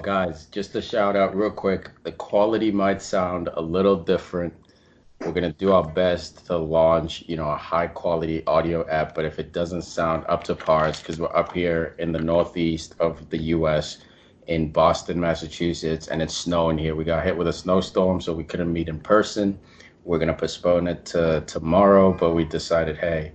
guys, just a shout out real quick. The quality might sound a little different. We're gonna do our best to launch, a high quality audio app, but if it doesn't sound up to par, it's because we're up here in the northeast of the US in Boston, Massachusetts, and it's snowing here. We got hit with a snowstorm, so we couldn't meet in person. We're gonna postpone it to tomorrow, but we decided, hey,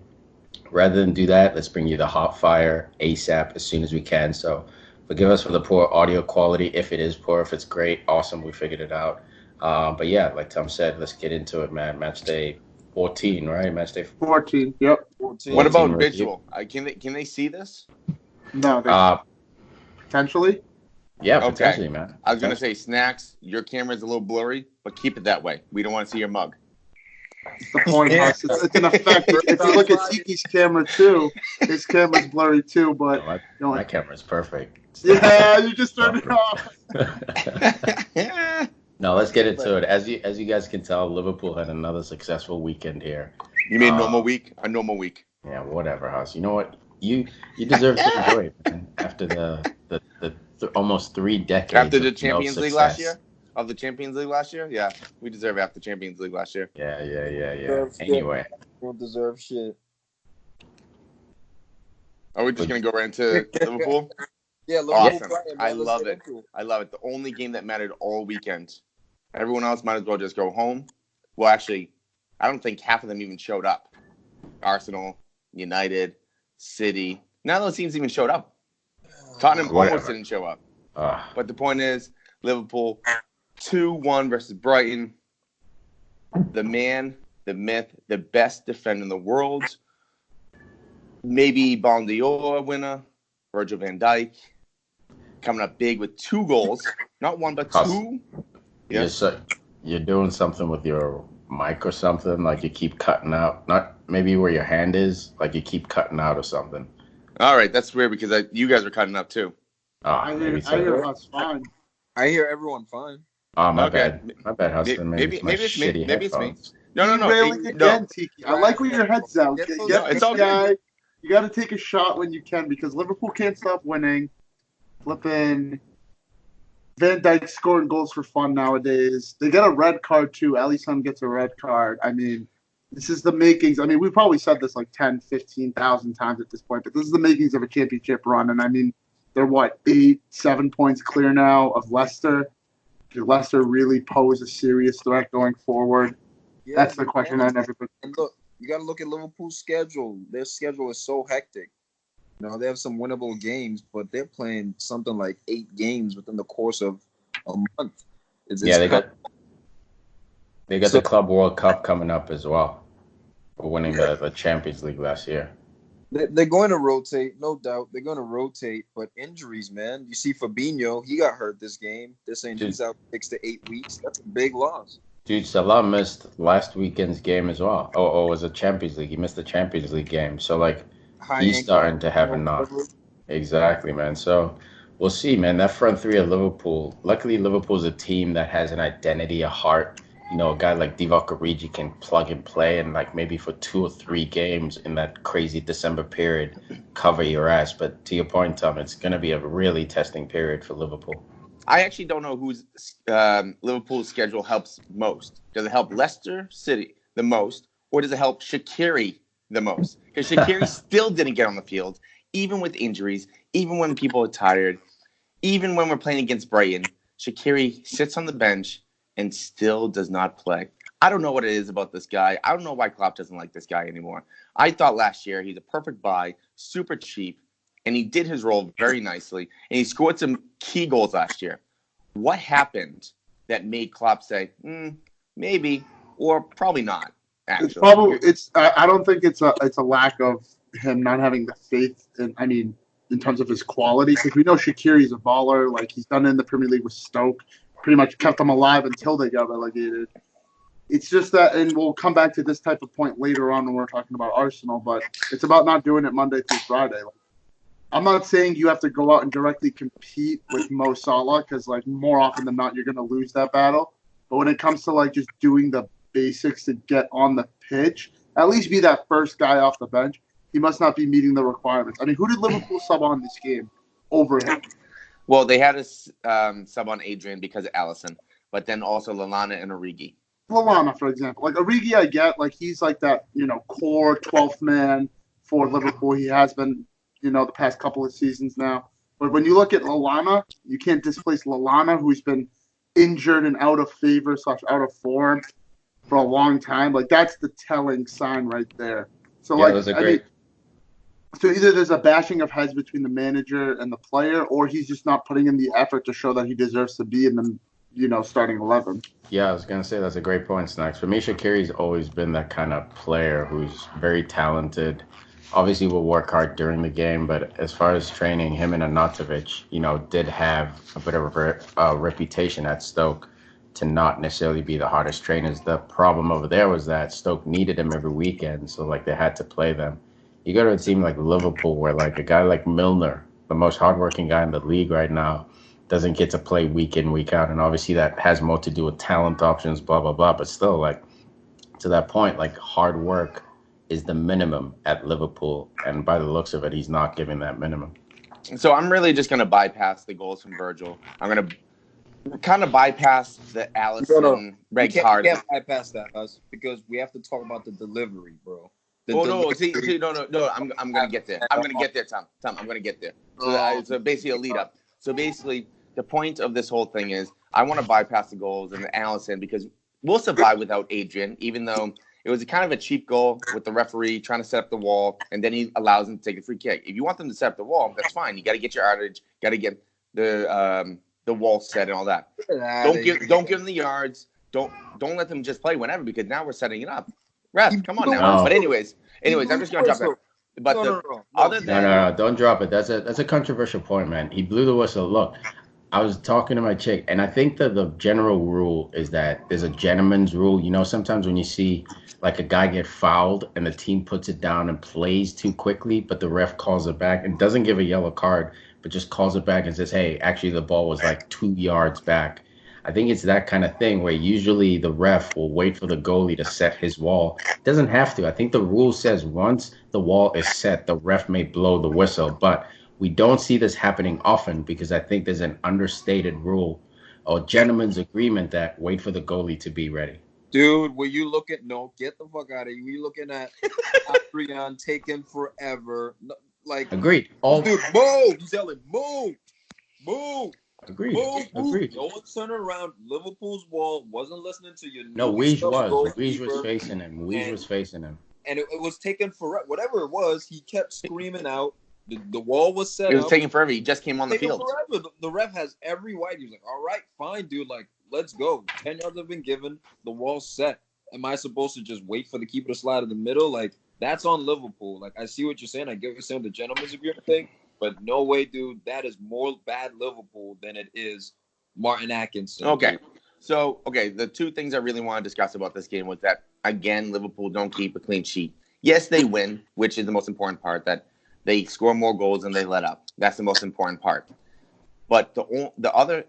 rather than do that, let's bring you the hot fire ASAP as soon as we can. So forgive us for the poor audio quality. If it is poor, if it's great, awesome, we figured it out. But yeah, like Tom said, let's get into it, man. Match day 14, right? Match day 14. Yep. 14. What about review. visual? Can they see this? No, potentially. Yeah, Okay. potentially, man. I was gonna say, Snacks, your camera's a little blurry, but keep it that way. We don't want to see your mug. That's the point, Huss. It's an effect. If you look at Tiki's camera too, his camera's blurry too, but My camera's perfect. yeah, you just turned it off. No, let's get into it. As you guys can tell, Liverpool had another successful weekend here. You mean normal week? A normal week. Yeah, whatever, Huss. You know what? You deserve to enjoy it, man. After the almost 3 decades After the of Champions no League last success. year? Of the Champions League last year? Yeah, we deserve after Champions League last year. Yeah. Deserve shit. Anyway, Don't deserve shit. Are we just going to go right into Liverpool? Yeah, Awesome. Brighton, I man. Let's love get it. into it. I love it. The only game that mattered all weekend. Everyone else might as well just go home. Well, actually, I don't think half of them even showed up. Arsenal, United, City. None of those teams even showed up. Tottenham Whatever. almost didn't show up. uh, But the point is, Liverpool 2-1 versus Brighton. The man, the myth, the best defender in the world. Maybe Ballon d'Or winner, Virgil van Dijk. Coming up big with 2 goals. Not 1, but Huss. 2. Yeah. you're doing something with your mic or something. Like you keep cutting out. Not maybe where your hand is. Like you keep cutting out or something. All right, that's weird because you guys are cutting up too. I hear Huss fine. I hear everyone fine. Oh, my Okay. bad. My bad, Huston. Maybe it's my it's me. shitty Maybe it's me. headphones. No. Railing No. again, Tiki. I like where your head's out. Get Get those- No, it's this all guy. good. You got to take a shot when you can because Liverpool can't stop winning. Flipping Van Dijk scoring goals for fun nowadays. They get a red card too. Alisson gets a red card. I mean, this is the makings. I mean, we probably said this like 10, 15,000 times at this point, but this is the makings of a championship run. And I mean, they're 8, 7 points clear now of Leicester. Does Leicester really pose a serious threat going forward? Yeah, That's the question I never put. And look, you got to look at Liverpool's schedule. Their schedule is so hectic. They have some winnable games, but they're playing something like 8 games within the course of a month. They got the Club World Cup coming up as well. For winning the Champions League last year. They're going to rotate, no doubt. They're going to rotate, but injuries, man. You see Fabinho, he got hurt this game. They're saying he's out 6 to 8 weeks. That's a big loss. Dude, Salah missed last weekend's game as well. Oh, it was a Champions League. He missed the Champions League game. So, he's starting to have a knock. Exactly, man. So, we'll see, man. That front three of Liverpool. Luckily, Liverpool's a team that has an identity, a heart. A guy like Divock Origi can plug and play and, maybe for 2 or 3 games in that crazy December period, cover your ass. But to your point, Tom, it's going to be a really testing period for Liverpool. I actually don't know whose Liverpool's schedule helps most. Does it help Leicester City the most, or does it help Shaqiri the most? Because Shaqiri still didn't get on the field, even with injuries, even when people are tired, even when we're playing against Brighton. Shaqiri sits on the bench and still does not play. I don't know what it is about this guy. I don't know why Klopp doesn't like this guy anymore. I thought last year he's a perfect buy, super cheap, and he did his role very nicely, and he scored some key goals last year. What happened that made Klopp say, maybe, or probably not, actually? I don't think it's a lack of him not having the faith in terms of his quality, because we know Shaqiri's a baller. He's done it in the Premier League with Stoke. Pretty much kept them alive until they got relegated. It's just that, and we'll come back to this type of point later on when we're talking about Arsenal, but it's about not doing it Monday through Friday. I'm not saying you have to go out and directly compete with Mo Salah, because more often than not you're going to lose that battle. But when it comes to just doing the basics to get on the pitch, at least be that first guy off the bench. He must not be meeting the requirements. I mean, who did Liverpool sub on this game over him? Well, they had a sub on Adrian because of Allison, but then also Lallana and Origi. Lallana, for example. Like Origi, I get, like he's like that, core 12th man for Liverpool. He has been, the past couple of seasons now. But when you look at Lallana, you can't displace Lallana, who's been injured and out of favor / out of form for a long time. Like that's the telling sign right there. So Yeah, those are great. So either there's a bashing of heads between the manager and the player, or he's just not putting in the effort to show that he deserves to be in the, starting 11. Yeah, I was gonna say that's a great point, Snacks. For me, Shaqiri's always been that kind of player who's very talented. Obviously, will work hard during the game, but as far as training, him and Anatovic, did have a bit of a reputation at Stoke to not necessarily be the hardest trainers. The problem over there was that Stoke needed him every weekend, so like they had to play them. You go to a team like Liverpool, where like a guy like Milner, the most hardworking guy in the league right now, doesn't get to play week in, week out. And obviously that has more to do with talent options, blah, blah, blah. But still, like, to that point, like, hard work is the minimum at Liverpool. And by the looks of it, he's not giving that minimum. So I'm really just going to bypass the goals from Virgil. I'm going to kind of bypass the Allison, Red card. You can't bypass that, Huss, because we have to talk about the delivery, bro. No. I'm going to get there. I'm going to get there, Tom. I'm going to get there. So basically a lead up. So basically, the point of this whole thing is I want to bypass the goals and the Allison because we'll survive without Adrian, even though it was kind of a cheap goal with the referee trying to set up the wall, and then he allows him to take a free kick. If you want them to set up the wall, that's fine. You got to get your yardage, got to get the wall set and all that. Don't give them the yards. Don't let them just play whenever because now we're setting it up. Ref, come on now. No. But anyways, I'm just gonna drop that. But No, don't drop it. That's a controversial point, man. He blew the whistle. Look, I was talking to my chick, and I think that the general rule is that there's a gentleman's rule. Sometimes when you see like a guy get fouled and the team puts it down and plays too quickly, but the ref calls it back and doesn't give a yellow card, but just calls it back and says, hey, actually the ball was like 2 yards back. I think it's that kind of thing where usually the ref will wait for the goalie to set his wall. It doesn't have to. I think the rule says once the wall is set, the ref may blow the whistle. But we don't see this happening often because I think there's an understated rule or gentleman's agreement that wait for the goalie to be ready. Dude, were you looking? No, get the fuck out of here. Were you looking at Adrian taking forever? Like, agreed. Dude, move! He's yelling, move! Move! Agreed. Agreed. No one turned around. Liverpool's wall wasn't listening to you. No, Weege was facing him. Was facing him. And it was taking forever. Whatever it was, he kept screaming out. The wall was set up. It was taking forever. He just came on the field. Forever. The ref has every right. He was like, all right, fine, dude. Like, let's go. 10 yards have been given. The wall's set. Am I supposed to just wait for the keeper to slide in the middle? Like, that's on Liverpool. Like, I see what you're saying. I get what you're saying, the gentleman's agreement thing. But no way, dude. That is more bad Liverpool than it is Martin Atkinson. Okay. So, the two things I really want to discuss about this game was that, again, Liverpool don't keep a clean sheet. Yes, they win, which is the most important part, that they score more goals than they let up. That's the most important part. But the other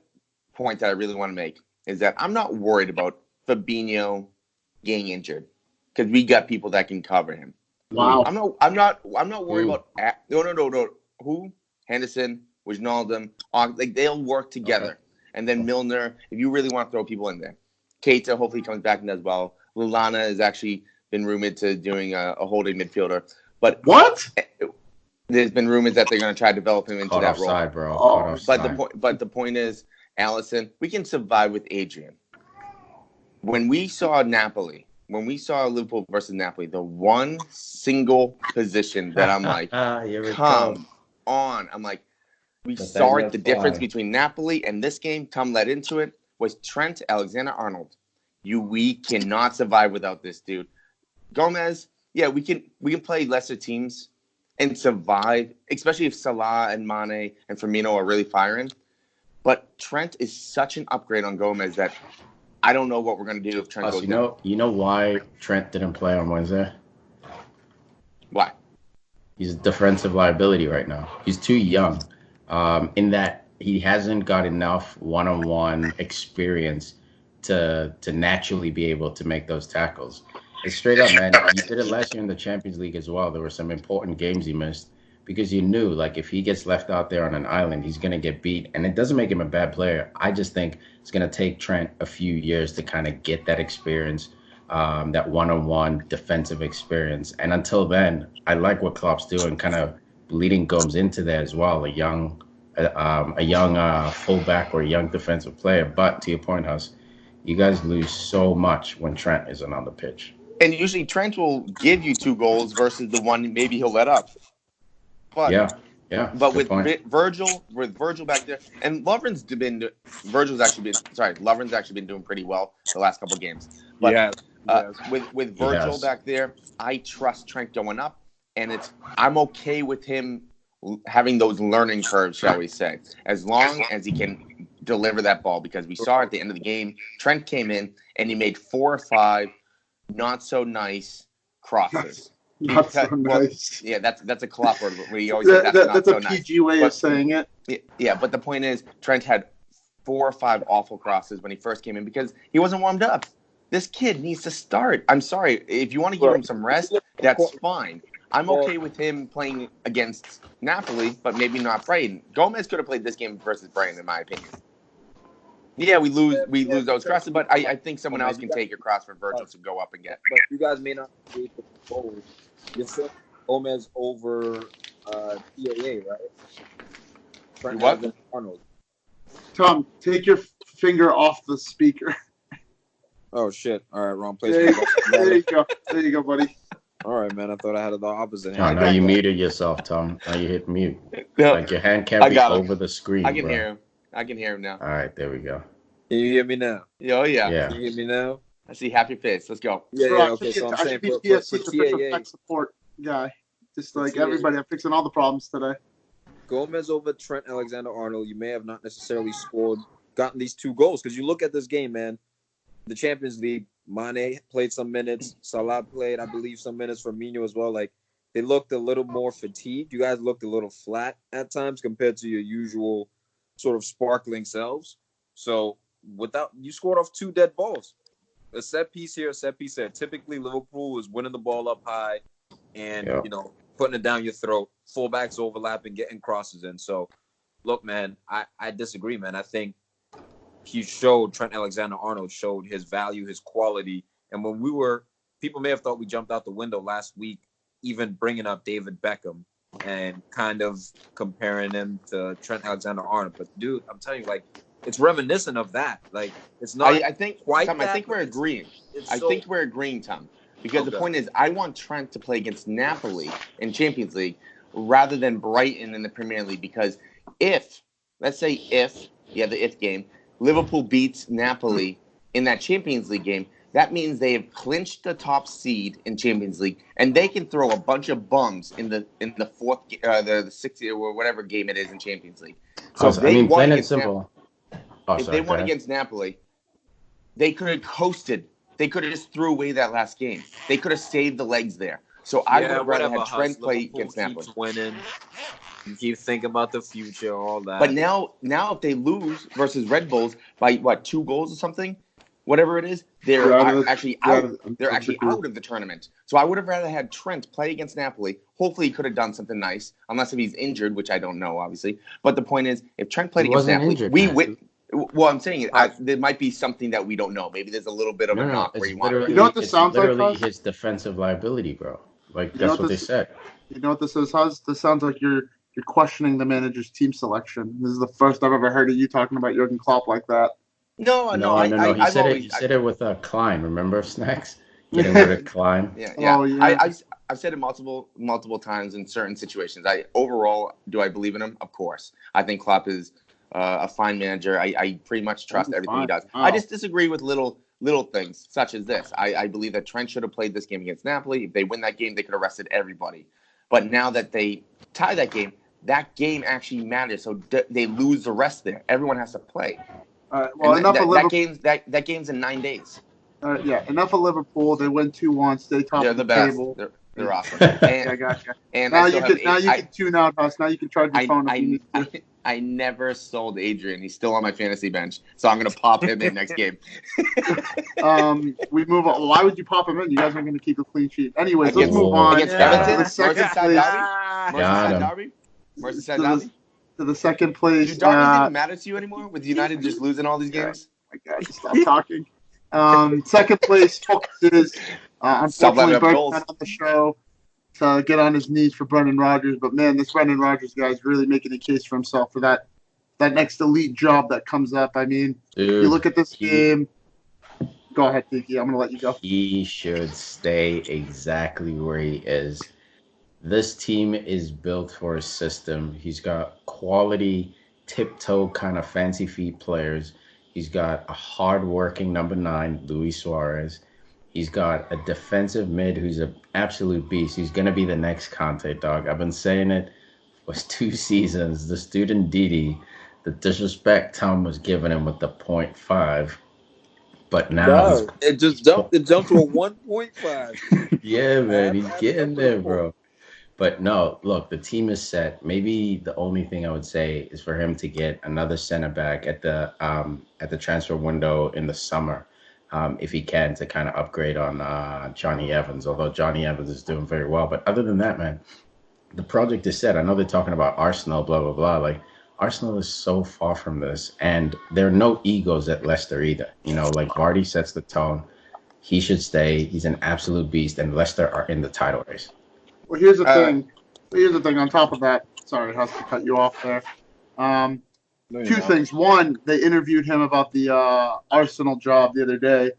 point that I really want to make is that I'm not worried about Fabinho getting injured because we got people that can cover him. Wow. I'm not worried about no. Who? Henderson, Wijnaldum, like they'll work together. Okay. And then Milner, if you really want to throw people in there. Keita hopefully comes back and does well. Lallana has actually been rumored to doing a holding midfielder. But what? There's been rumors that they're going to try to develop him into that role. Bro. But the point is, Allison, we can survive with Adrian. When we saw Liverpool versus Napoli, the one single position that I'm like, come on. I'm like, we saw it. The difference between Napoli and this game, Tom led into it, was Trent Alexander-Arnold. We cannot survive without this dude. Gomez, yeah, we can play lesser teams and survive, especially if Salah and Mane and Firmino are really firing. But Trent is such an upgrade on Gomez that I don't know what we're going to do if Trent goes down. You know why Trent didn't play on Wednesday? Why? He's a defensive liability right now. He's too young in that he hasn't got enough one-on-one experience to naturally be able to make those tackles. It's straight up, man. He did it last year in the Champions League as well. There were some important games he missed. because you knew like if he gets left out there on an island, he's gonna get beat, and it doesn't make him a bad player. I just think it's gonna take Trent a few years to kind of get that experience, that one-on-one defensive experience, and until then, I like what Klopp's doing, kind of bleeding Gomes into that as well, a young fullback or a young defensive player. But to your point, Huss, you guys lose so much when Trent isn't on the pitch. And usually Trent will give you 2 goals versus the one maybe he'll let up. But Yeah. But good point. with Virgil back there, and Lovren's actually been doing pretty well the last couple of games. But with Virgil back there, I trust Trent going up, and I'm okay with him having those learning curves, shall we say, as long as he can deliver that ball. Because we saw at the end of the game, Trent came in and he made 4 or 5 not so nice crosses. Not so nice. Yeah, that's a Klopp word. We always say that's a PG way of saying it. Yeah, but the point is, Trent had 4 or 5 awful crosses when he first came in because he wasn't warmed up. This kid needs to start. I'm sorry. If you want to give him some rest, that's fine. I'm okay with him playing against Napoli, but maybe not Brighton. Gomez could have played this game versus Brighton, in my opinion. Yeah, we lose those crosses, but I think someone else can take your cross for Virgil to go up and get. But you guys may not agree with the goals. You said Gomez over TAA, right? What? Arnold. Tom, take your finger off the speaker. Oh shit! All right, wrong place. There you go, buddy. All right, man. I thought I had the opposite. Oh, now you muted yourself, Tom. Now you hit mute. No, like your hand can't be over the screen. I can hear him. I can hear him now. All right, there we go. Can you hear me now? Oh yeah. Can you hear me now? I see happy face. Let's go. Yeah. Okay. So I'm saying for TAA, tech support guy, just like everybody, I'm fixing all the problems today. Gomez over Trent Alexander-Arnold. You may have not necessarily gotten these 2 goals because you look at this game, man. The Champions League, Mane played some minutes. Salah played, I believe, some minutes. Firmino as well. Like they looked a little more fatigued. You guys looked a little flat at times compared to your usual sort of sparkling selves. So you scored off 2 dead balls. A set piece here, a set piece there. Typically, Liverpool is winning the ball up high and putting it down your throat. Fullbacks overlapping, getting crosses in. So, look, man, I disagree, man. I think Trent Alexander-Arnold showed his value, his quality. And when people may have thought we jumped out the window last week, even bringing up David Beckham and kind of comparing him to Trent Alexander-Arnold. But, dude, I'm telling you, like, it's reminiscent of that. Like, it's not I think, quite Tom, that, I think we're agreeing. I think we're agreeing, Tom. Because the point is, I want Trent to play against Napoli in Champions League rather than Brighton in the Premier League. Because let's say the if game, Liverpool beats Napoli in that Champions League game, that means they have clinched the top seed in Champions League, and they can throw a bunch of bums in the 4th, the 6th or whatever game it is in Champions League. So plain and simple. If they won against Napoli, they could have coasted. They could have just threw away that last game. They could have saved the legs there. So I would rather have Trent play against Napoli. Winning. You keep thinking about the future, all that. But now if they lose versus Red Bulls by 2 goals or something, whatever it is, they're actually out. They're actually out of the tournament. So I would have rather had Trent play against Napoli. Hopefully, he could have done something nice, unless if he's injured, which I don't know, obviously. But the point is, if Trent played against Napoli, we win. Well, I'm saying there might be something that we don't know. Maybe there's a little bit of a knock where you want. You know what this sounds like? Literally his defensive liability, bro. Like that's what they said. You know what this is, Huss? This sounds like you're questioning the manager's team selection. This is the first I've ever heard of you talking about Jurgen Klopp like that. No. He said it with Klein. Remember Snacks? Getting rid of Klein. Yeah. Oh, yeah. I've said it multiple times in certain situations. Overall, do I believe in him? Of course. I think Klopp is a fine manager. I pretty much trust everything he does. I just disagree with little things such as this. I believe that Trent should have played this game against Napoli. If they win that game, they could have rested everybody. But now that they tie that game actually matters. So they lose the rest there. Everyone has to play. Well, enough of Liverpool. That game's in 9 days. Enough of Liverpool. They win 2-1. Stay top of the best. table. They're awesome. I gotcha. And now you can tune out, Huss. Now you can charge your phone if you need to. I never sold Adrian. He's still on my fantasy bench, so I'm gonna pop him in next game. We move on. Why would you pop him in? You guys are going to keep a clean sheet. Anyways, let's Against- move on Against Yeah. Everton, to the second place. Got him. Derby. Merseyside To Derby. the second place. Do derbies even matter to you anymore? With United just losing all these games? My God, just stop talking. Second place focuses. Stop letting Unfortunately, up Bert's goals. not on the show to get on his knees for Brendan Rodgers. But man, this Brendan Rodgers guy is really making a case for himself for that next elite job that comes up. I mean, Dude, you look at this game. Go ahead, Tiki. I'm going to let you go. he should stay exactly where he is. This team is built for a system. He's got quality, tiptoe kind of fancy feet players. He's got a hard-working number 9, Luis Suarez. He's got a defensive mid who's an absolute beast. He's going to be the next Conte, dog. I've been saying it for 2 seasons. The student Didi, the disrespect Tom was giving him with the 0.5. But now, Wow, it just jumped. It jumped to a 1.5. yeah, man, he's Add getting up to there, the bro. But no, look, the team is set. Maybe the only thing I would say is for him to get another center back at the transfer window in the summer, if he can, to kind of upgrade on Johnny Evans. Although Johnny Evans is doing very well, but other than that, man, the project is set. I know they're talking about Arsenal, blah blah blah. Like Arsenal is so far from this, and there are no egos at Leicester either. You know, like Vardy sets the tone. He should stay. He's an absolute beast, and Leicester are in the title race. Well, here's the thing. Here's the thing. On top of that, sorry, Huss, to cut you off there. No, you're Two not. things. One, they interviewed him about the Arsenal job the other day,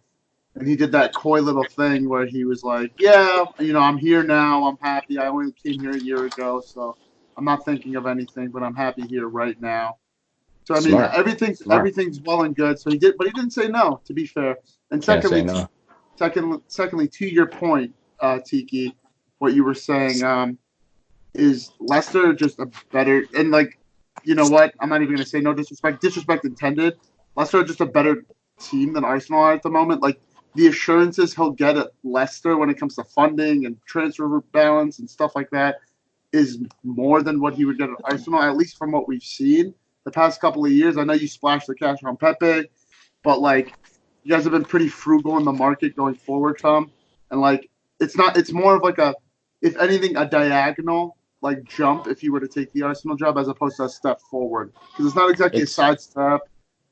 and he did that coy little thing where he was like, "Yeah, I'm here now. I'm happy. I only came here a year ago, so I'm not thinking of anything, but I'm happy here right now." So I mean, Smart. everything's well and good. So he didn't say no. To be fair, and Can't say secondly, no. secondly, to your point, Tiki, what you were saying, is Leicester just a better and like, you know what? I'm not even gonna say no disrespect intended. Leicester are just a better team than Arsenal are at the moment. Like the assurances he'll get at Leicester when it comes to funding and transfer balance and stuff like that is more than what he would get at Arsenal, at least from what we've seen the past couple of years. I know you splashed the cash on Pepe, but like you guys have been pretty frugal in the market going forward, Tom. And like it's more of like if anything, a diagonal like jump if you were to take the Arsenal job as opposed to a step forward. Because it's not exactly a sidestep.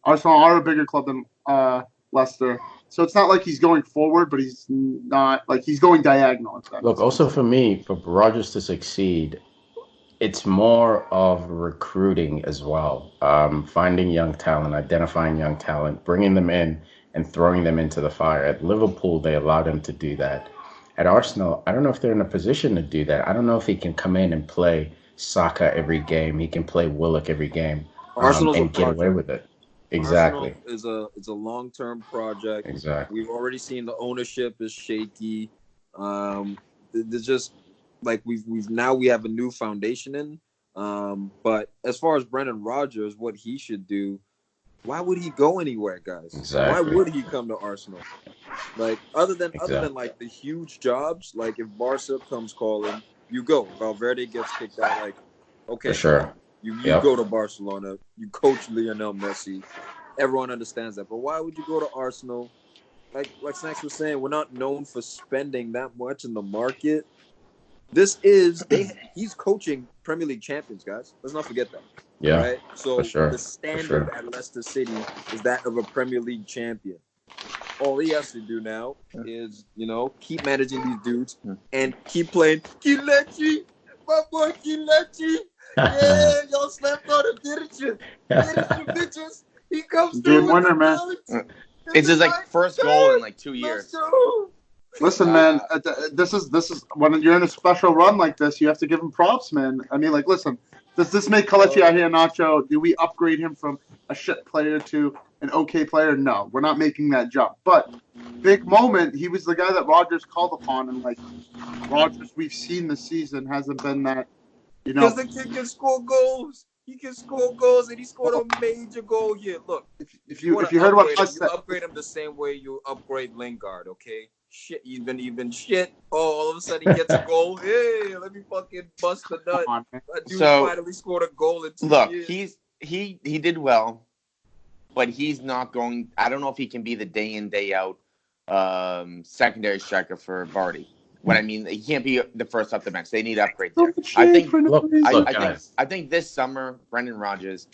Arsenal are a bigger club than Leicester. So it's not like he's going forward, but he's not like he's going diagonal. Look, also for me, for Rodgers to succeed, it's more of recruiting as well. Finding young talent, identifying young talent, bringing them in and throwing them into the fire. At Liverpool, they allowed him to do that. At Arsenal, I don't know if they're in a position to do that. I don't know if he can come in and play Saka every game. He can play Willock every game Arsenal's and a get away project. with it. Exactly. Arsenal is a long-term project. Exactly. We've already seen the ownership is shaky. There's just like we have a new foundation in. But as far as Brendan Rodgers, what he should do, why would he go anywhere, guys? Exactly. Why would he come to Arsenal? Like other than like the huge jobs, like if Barca comes calling, you go. Valverde gets kicked out, like okay, For sure. you Yep. go to Barcelona, you coach Lionel Messi. Everyone understands that. But why would you go to Arsenal? Like Snacks was saying, we're not known for spending that much in the market. He's coaching Premier League champions, guys. Let's not forget that. Yeah. Right? So for sure. the standard at Leicester City is that of a Premier League champion. All he has to do now is, keep managing these dudes and keep playing Kelechi, my boy Kelechi. Yeah, y'all slept on him, didn't you? Didn't you, bitches? He comes through Game with winner, the man. knowledge. It's his first goal in 2 years. Let's go. Listen, man, this is when you're in a special run like this, you have to give him props, man. I mean, like, listen, does this make Kelechi Iheanacho? Do we upgrade him from a shit player to an okay player? No, we're not making that jump. But big moment, he was the guy that Rodgers called upon, and like Rodgers, we've seen this season hasn't been that, Because the kid can score goals. He can score goals, and he scored a major goal here. Look, If you heard what I said, you upgrade him the same way you upgrade Lingard, okay? Shit, even shit. Oh, all of a sudden he gets a goal. Hey, let me fucking bust the nut. come on, man. That dude So, finally scored a goal in 2 Look, years. he did well, but he's not going. I don't know if he can be the day in day out secondary striker for Vardy. What I mean, he can't be the first off the bench. They need upgrades there. I think this summer, Brendan Rodgers.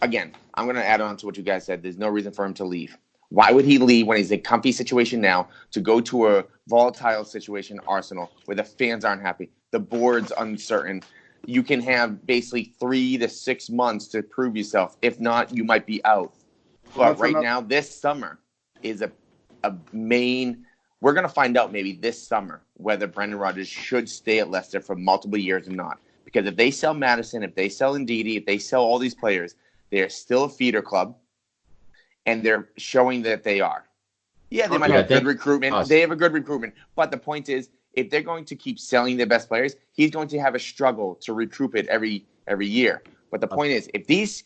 Again, I'm going to add on to what you guys said. There's no reason for him to leave. Why would he leave when he's in a comfy situation now to go to a volatile situation, Arsenal, where the fans aren't happy, the board's uncertain? You can have basically 3 to 6 months to prove yourself. If not, you might be out. But right now, this summer is a main. We're going to find out maybe this summer whether Brendan Rodgers should stay at Leicester for multiple years or not. Because if they sell Maddison, if they sell Ndidi, if they sell all these players, they're still a feeder club, and they're showing that they are. Yeah, they might have good recruitment. They have a good recruitment. But the point is, if they're going to keep selling their best players, he's going to have a struggle to recruit it every year. But the point is, if these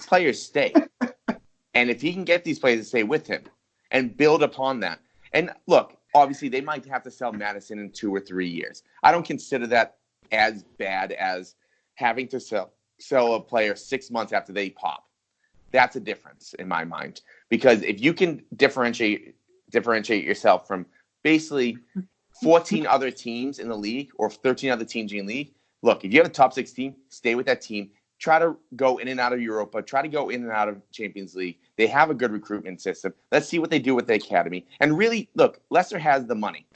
players stay, and if he can get these players to stay with him and build upon that. And look, obviously, they might have to sell Maddison in 2 or 3 years. I don't consider that as bad as having to sell a player 6 months after they pop. That's a difference in my mind. Because if you can differentiate yourself from basically 14 other teams in the league or 13 other teams in the league, look, if you have a top 6 team, stay with that team. Try to go in and out of Europa. Try to go in and out of Champions League. They have a good recruitment system. Let's see what they do with the academy. And really, look, Leicester has the money.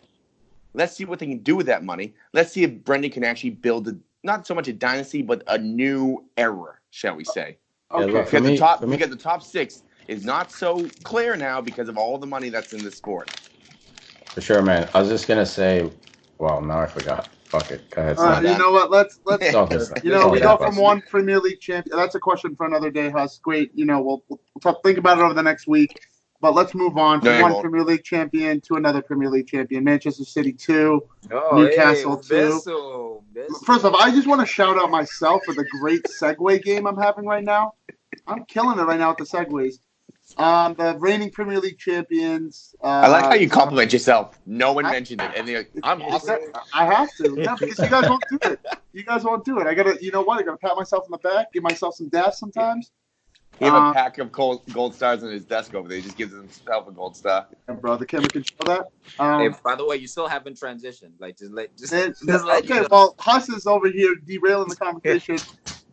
Let's see what they can do with that money. Let's see if Brendan can actually build not so much a dynasty, but a new era, shall we say. Okay. Yeah, Because the top 6 is not so clear now because of all the money that's in the sport. For sure, man. I was just going to say, well, now I forgot. Fuck it. Go ahead. You know what? Let's we go from one Premier League champion. That's a question for another day, Huss. Great. We'll think about it over the next week. But let's move on from one Premier League champion to another Premier League champion. Manchester City 2, Newcastle 2. First off, I just want to shout out myself for the great segue game I'm having right now. I'm killing it right now with the segues. The reigning Premier League champions. I like how you compliment yourself. No one mentioned it, and I'm awesome. I have to, because you guys won't do it. I gotta, I gotta pat myself on the back, give myself some dash sometimes. He has a pack of gold stars on his desk over there. He just gives himself a gold star. And bro, the camera can show that. Hey, by the way, you still haven't transitioned. Like, Well, Huss is over here derailing the conversation.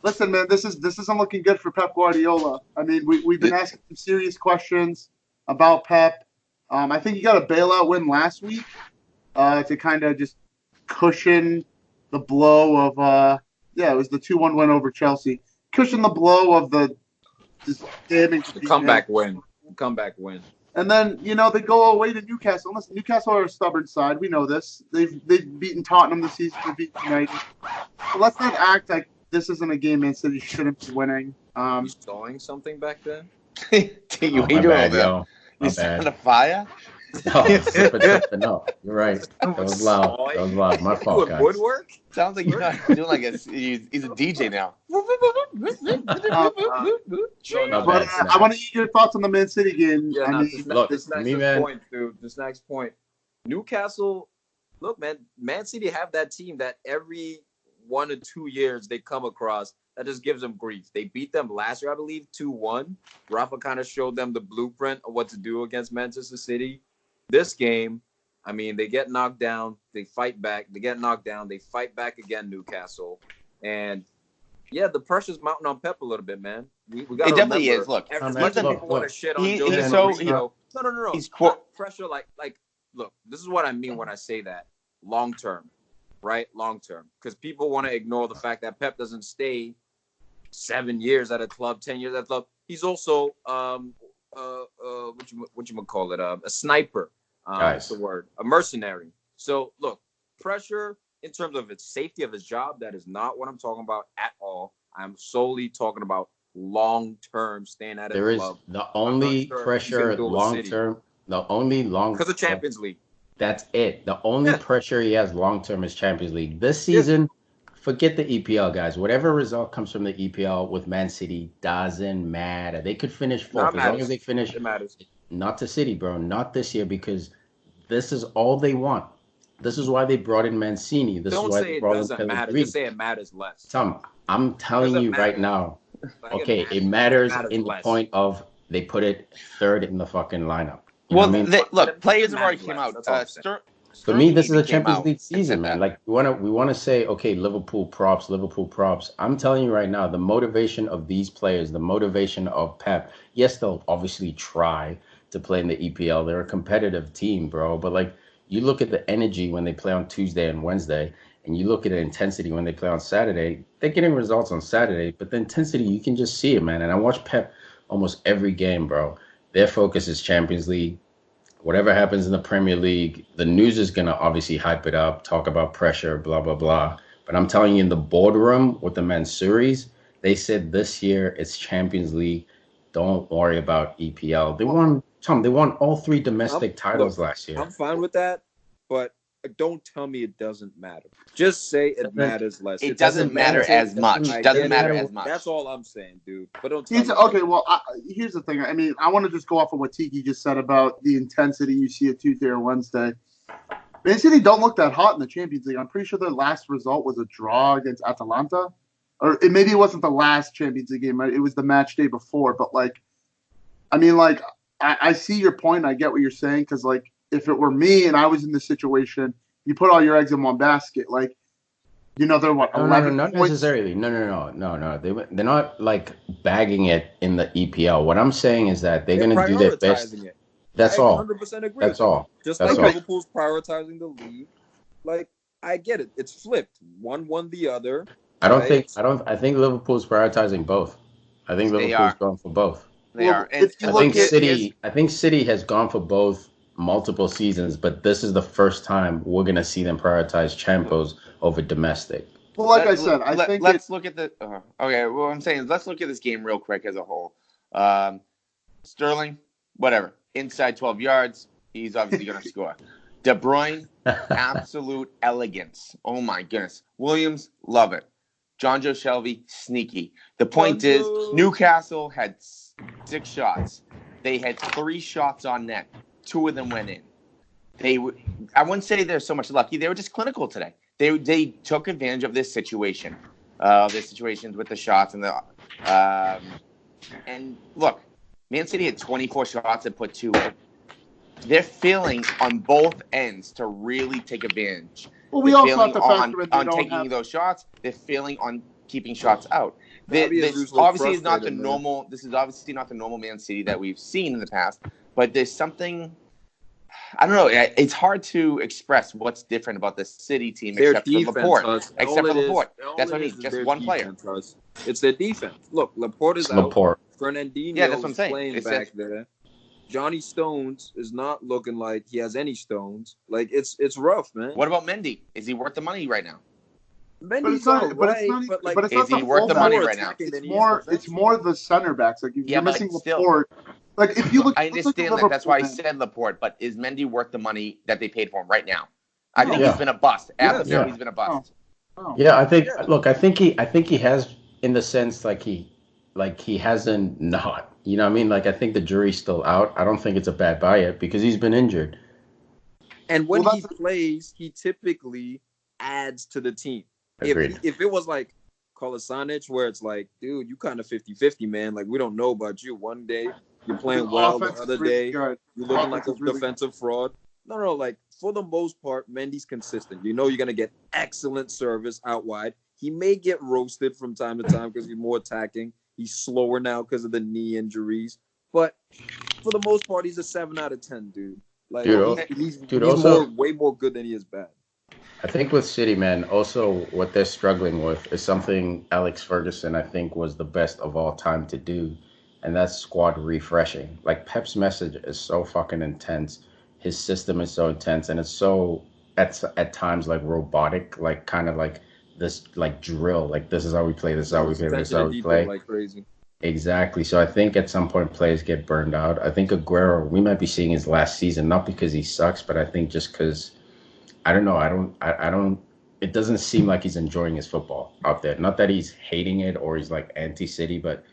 Listen, man, this isn't looking good for Pep Guardiola. I mean, we've been asking some serious questions about Pep. I think he got a bailout win last week to kind of just cushion the blow of it was the 2-1 win over Chelsea. Cushion the blow of the damning comeback win. And then, they go away to Newcastle. Listen, Newcastle are a stubborn side. We know this. They've beaten Tottenham this season. They've beaten United. So let's not act like this isn't a game Man City shouldn't be winning. You sawing something back then? Tiki, what are you doing over there? You starting a fire? No, no, you're right. That was loud. My fault, guys. Woodwork? Sounds like you're not doing like he's a DJ now. I want to hear your thoughts on the Man City game. Yeah, this next point. Newcastle, look, Man City have that team that every 1 or 2 years they come across that just gives them grief. They beat them last year, I believe, 2-1. Rafa kind of showed them the blueprint of what to do against Manchester City. This game, I mean, they get knocked down, they fight back. They get knocked down, they fight back again, Newcastle. And, yeah, the pressure's mounting on Pep a little bit, man. We got it definitely is. Look, as much as people want to shit on No. He's pressure, like, look, this is what I mean when I say that. Long term, right? Long term. Because people want to ignore the fact that Pep doesn't stay 7 years at a club, 10 years at a club. He's also, what you call it? A sniper. What's the word? A mercenary. So, look, pressure in terms of its safety of his job, that is not what I'm talking about at all. I'm solely talking about long-term staying at a club. The only pressure long-term, because of Champions League. That's it. The only pressure he has long-term is Champions League. This season, forget the EPL, guys. Whatever result comes from the EPL with Man City doesn't matter. They could finish fourth. As long as they finish. It matters. Not to City, bro. Not this year, because this is all they want. This is why they brought in Mancini. This Don't is why say they it brought doesn't in matter. Pellegrini. Just say it matters less. Tom, I'm telling you right now. Okay, it matters in the point of they put it third in the fucking lineup. You know Well, what I mean? look, players have already came out. For me, this is Sterling a even came Champions out League and season, said man. that. Like we wanna say, okay, Liverpool props, Liverpool props. I'm telling you right now, the motivation of these players, the motivation of Pep. Yes, they'll obviously try to play in the EPL. They're a competitive team, bro. But like you look at the energy when they play on Tuesday and Wednesday, and you look at the intensity when they play on Saturday. They're getting results on Saturday, but the intensity you can just see it, man. And I watch Pep almost every game, bro. Their focus is Champions League. Whatever happens in the Premier League, the news is going to obviously hype it up, talk about pressure, blah, blah, blah. But I'm telling you, in the boardroom with the Mansouris, they said this year it's Champions League. Don't worry about EPL. They won all three domestic titles last year. I'm fine with that, but don't tell me it doesn't matter. Just say it matters less. It doesn't matter as much. It doesn't matter as much. That's all I'm saying, dude. But don't tell me. Okay, well, here's the thing. I mean, I want to just go off of what Tiki just said about the intensity you see at Tuesday or Wednesday. Man City don't look that hot in the Champions League. I'm pretty sure their last result was a draw against Atalanta. Or maybe it wasn't the last Champions League game. Right? It was the match day before. But, like, I mean, like, I see your point. I get what you're saying. Because, like, if it were me and I was in this situation, you put all your eggs in one basket. Like, you know, they're what, 11 not points? necessarily. No. They're not, like, bagging it in the EPL. What I'm saying is that they're going to do their best. That's all. 100% agree. That's all. Just That's like all. Liverpool's prioritizing the league. Like, I get it. It's flipped. One won the other. I think Liverpool's prioritizing both. I think Liverpool's going for both. They are. And I think City has gone for both multiple seasons, but this is the first time we're going to see them prioritize Champions over domestic. Well, like I said, I think let's look at the. Okay, well, I'm saying let's look at this game real quick as a whole. Sterling, whatever, inside 12 yards, he's obviously going to score. De Bruyne, absolute elegance. Oh my goodness. Williams, love it. John Joe Shelby, sneaky. The point is, Newcastle had 6 shots. They had 3 shots on net. 2 of them went in. I wouldn't say they're so much lucky. They were just clinical today. They took advantage of this situation, the situations with the shots and the. And look, Man City had 24 shots and put 2 in. They're failing on both ends to really take advantage. Well, we also have to factor in on taking those shots. They're failing on keeping shots out. This obviously is not the normal. This is obviously not the normal Man City that we've seen in the past. But there's something. I don't know. It's hard to express what's different about the City team except for Laporte. Except for Laporte. That's what I mean. Just one player. It's their defense. Look, Laporte is out. Fernandinho is playing back there. Johnny Stones is not looking like he has any stones. Like it's rough, man. What about Mendy? Is he worth the money right now? Mendy's but is he worth the money right now? It's more the center backs. Like you're missing Laporte. Like if you look, I understand that. That's why I said Laporte. But is Mendy worth the money that they paid for him right now? I think he's been a bust. He's been a bust. Yeah, I think. Look, I think he has, in the sense he hasn't not. You know what I mean? Like, I think the jury's still out. I don't think it's a bad buy yet because he's been injured. And when he plays, he typically adds to the team. Agreed. If it was like Kolasinac, where it's like, dude, you kind of 50-50, man. Like, we don't know about you. One day, you're playing well. The other day, you're looking like a defensive fraud. No. Like, for the most part, Mendy's consistent. You know you're going to get excellent service out wide. He may get roasted from time to time because he's more attacking. He's slower now because of the knee injuries. But for the most part, he's a 7 out of 10, dude. Like, he's way more good than he is bad. I think with City, man, also what they're struggling with is something Alex Ferguson, I think, was the best of all time to do. And that's squad refreshing. Like, Pep's message is so fucking intense. His system is so intense. And it's so, at times, like, robotic, like, kind of like, this like drill, like this is how we play, this is how we play, this is how we play. Like crazy. Exactly. So I think at some point players get burned out. I think Aguero, we might be seeing his last season, not because he sucks, but I think just because I don't know. I don't. It doesn't seem like he's enjoying his football out there. Not that he's hating it or he's like anti-City, but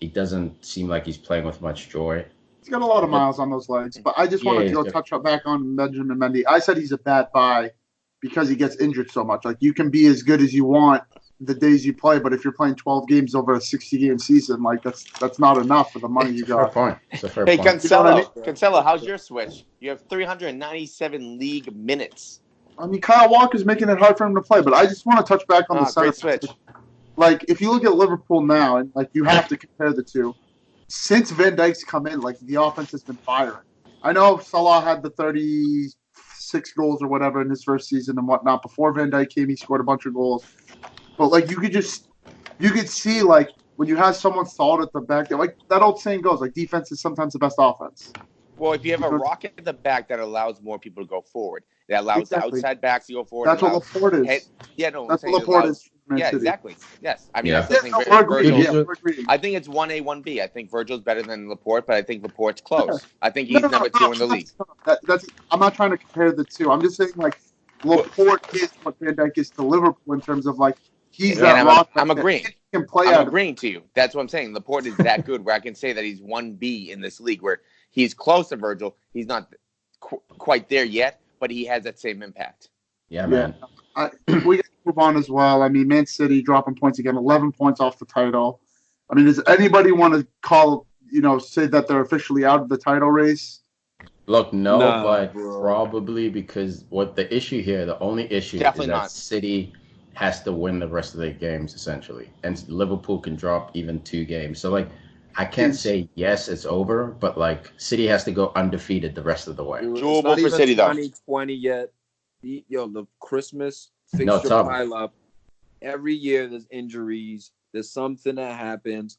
it doesn't seem like he's playing with much joy. He's got a lot of miles on those legs. But I just wanted to touch back on Benjamin Mendy. I said he's a bad buy because he gets injured so much. Like, you can be as good as you want, the days you play, but if you're playing 12 games over a 60-game season, like that's not enough for the money you Fair got. point. It's a fair Hey, point. Cancelo, how's your switch? You have 397 league minutes. I mean, Kyle Walker's making it hard for him to play, but I just want to touch back on the center. Great switch. Like, if you look at Liverpool now, and like you have to compare the two, since Van Dijk's come in, like the offense has been firing. I know Salah had the 36 goals or whatever in his first season and whatnot. Before Van Dijk came, he scored a bunch of goals. But like you could see like when you have someone solid at the back, like that old saying goes, like defense is sometimes the best offense. Well, if you have a rocket at the back that allows more people to go forward, that allows the outside backs to go forward. That's what Laporte is. That's what Laporte is. Yeah, exactly. Yes. I mean, Yeah. I still think we're agreeing. I think it's 1A, 1B. I think Virgil's better than Laporte, but I think Laporte's close. I think he's number 2 in the league. I'm not trying to compare the two. I'm just saying, like, Laporte is what Van Dijk is to Liverpool in terms of, like, he's that rock. I'm agreeing. I'm agreeing to you. That's what I'm saying. Laporte is that good where I can say that he's 1B in this league, where he's close to Virgil. He's not quite there yet, but he has that same impact. Yeah, man. We got to move on as well. I mean, Man City dropping points again, 11 points off the title. I mean, does anybody want to say that they're officially out of the title race? Look, but probably because what the issue here, the only issue is that City has to win the rest of their games, essentially. And Liverpool can drop even 2 games. So, like, I can't say, yes, it's over, but, like, City has to go undefeated the rest of the way. It's not even 2020 yet. The Christmas fixture pile up. Every year there's injuries. There's something that happens.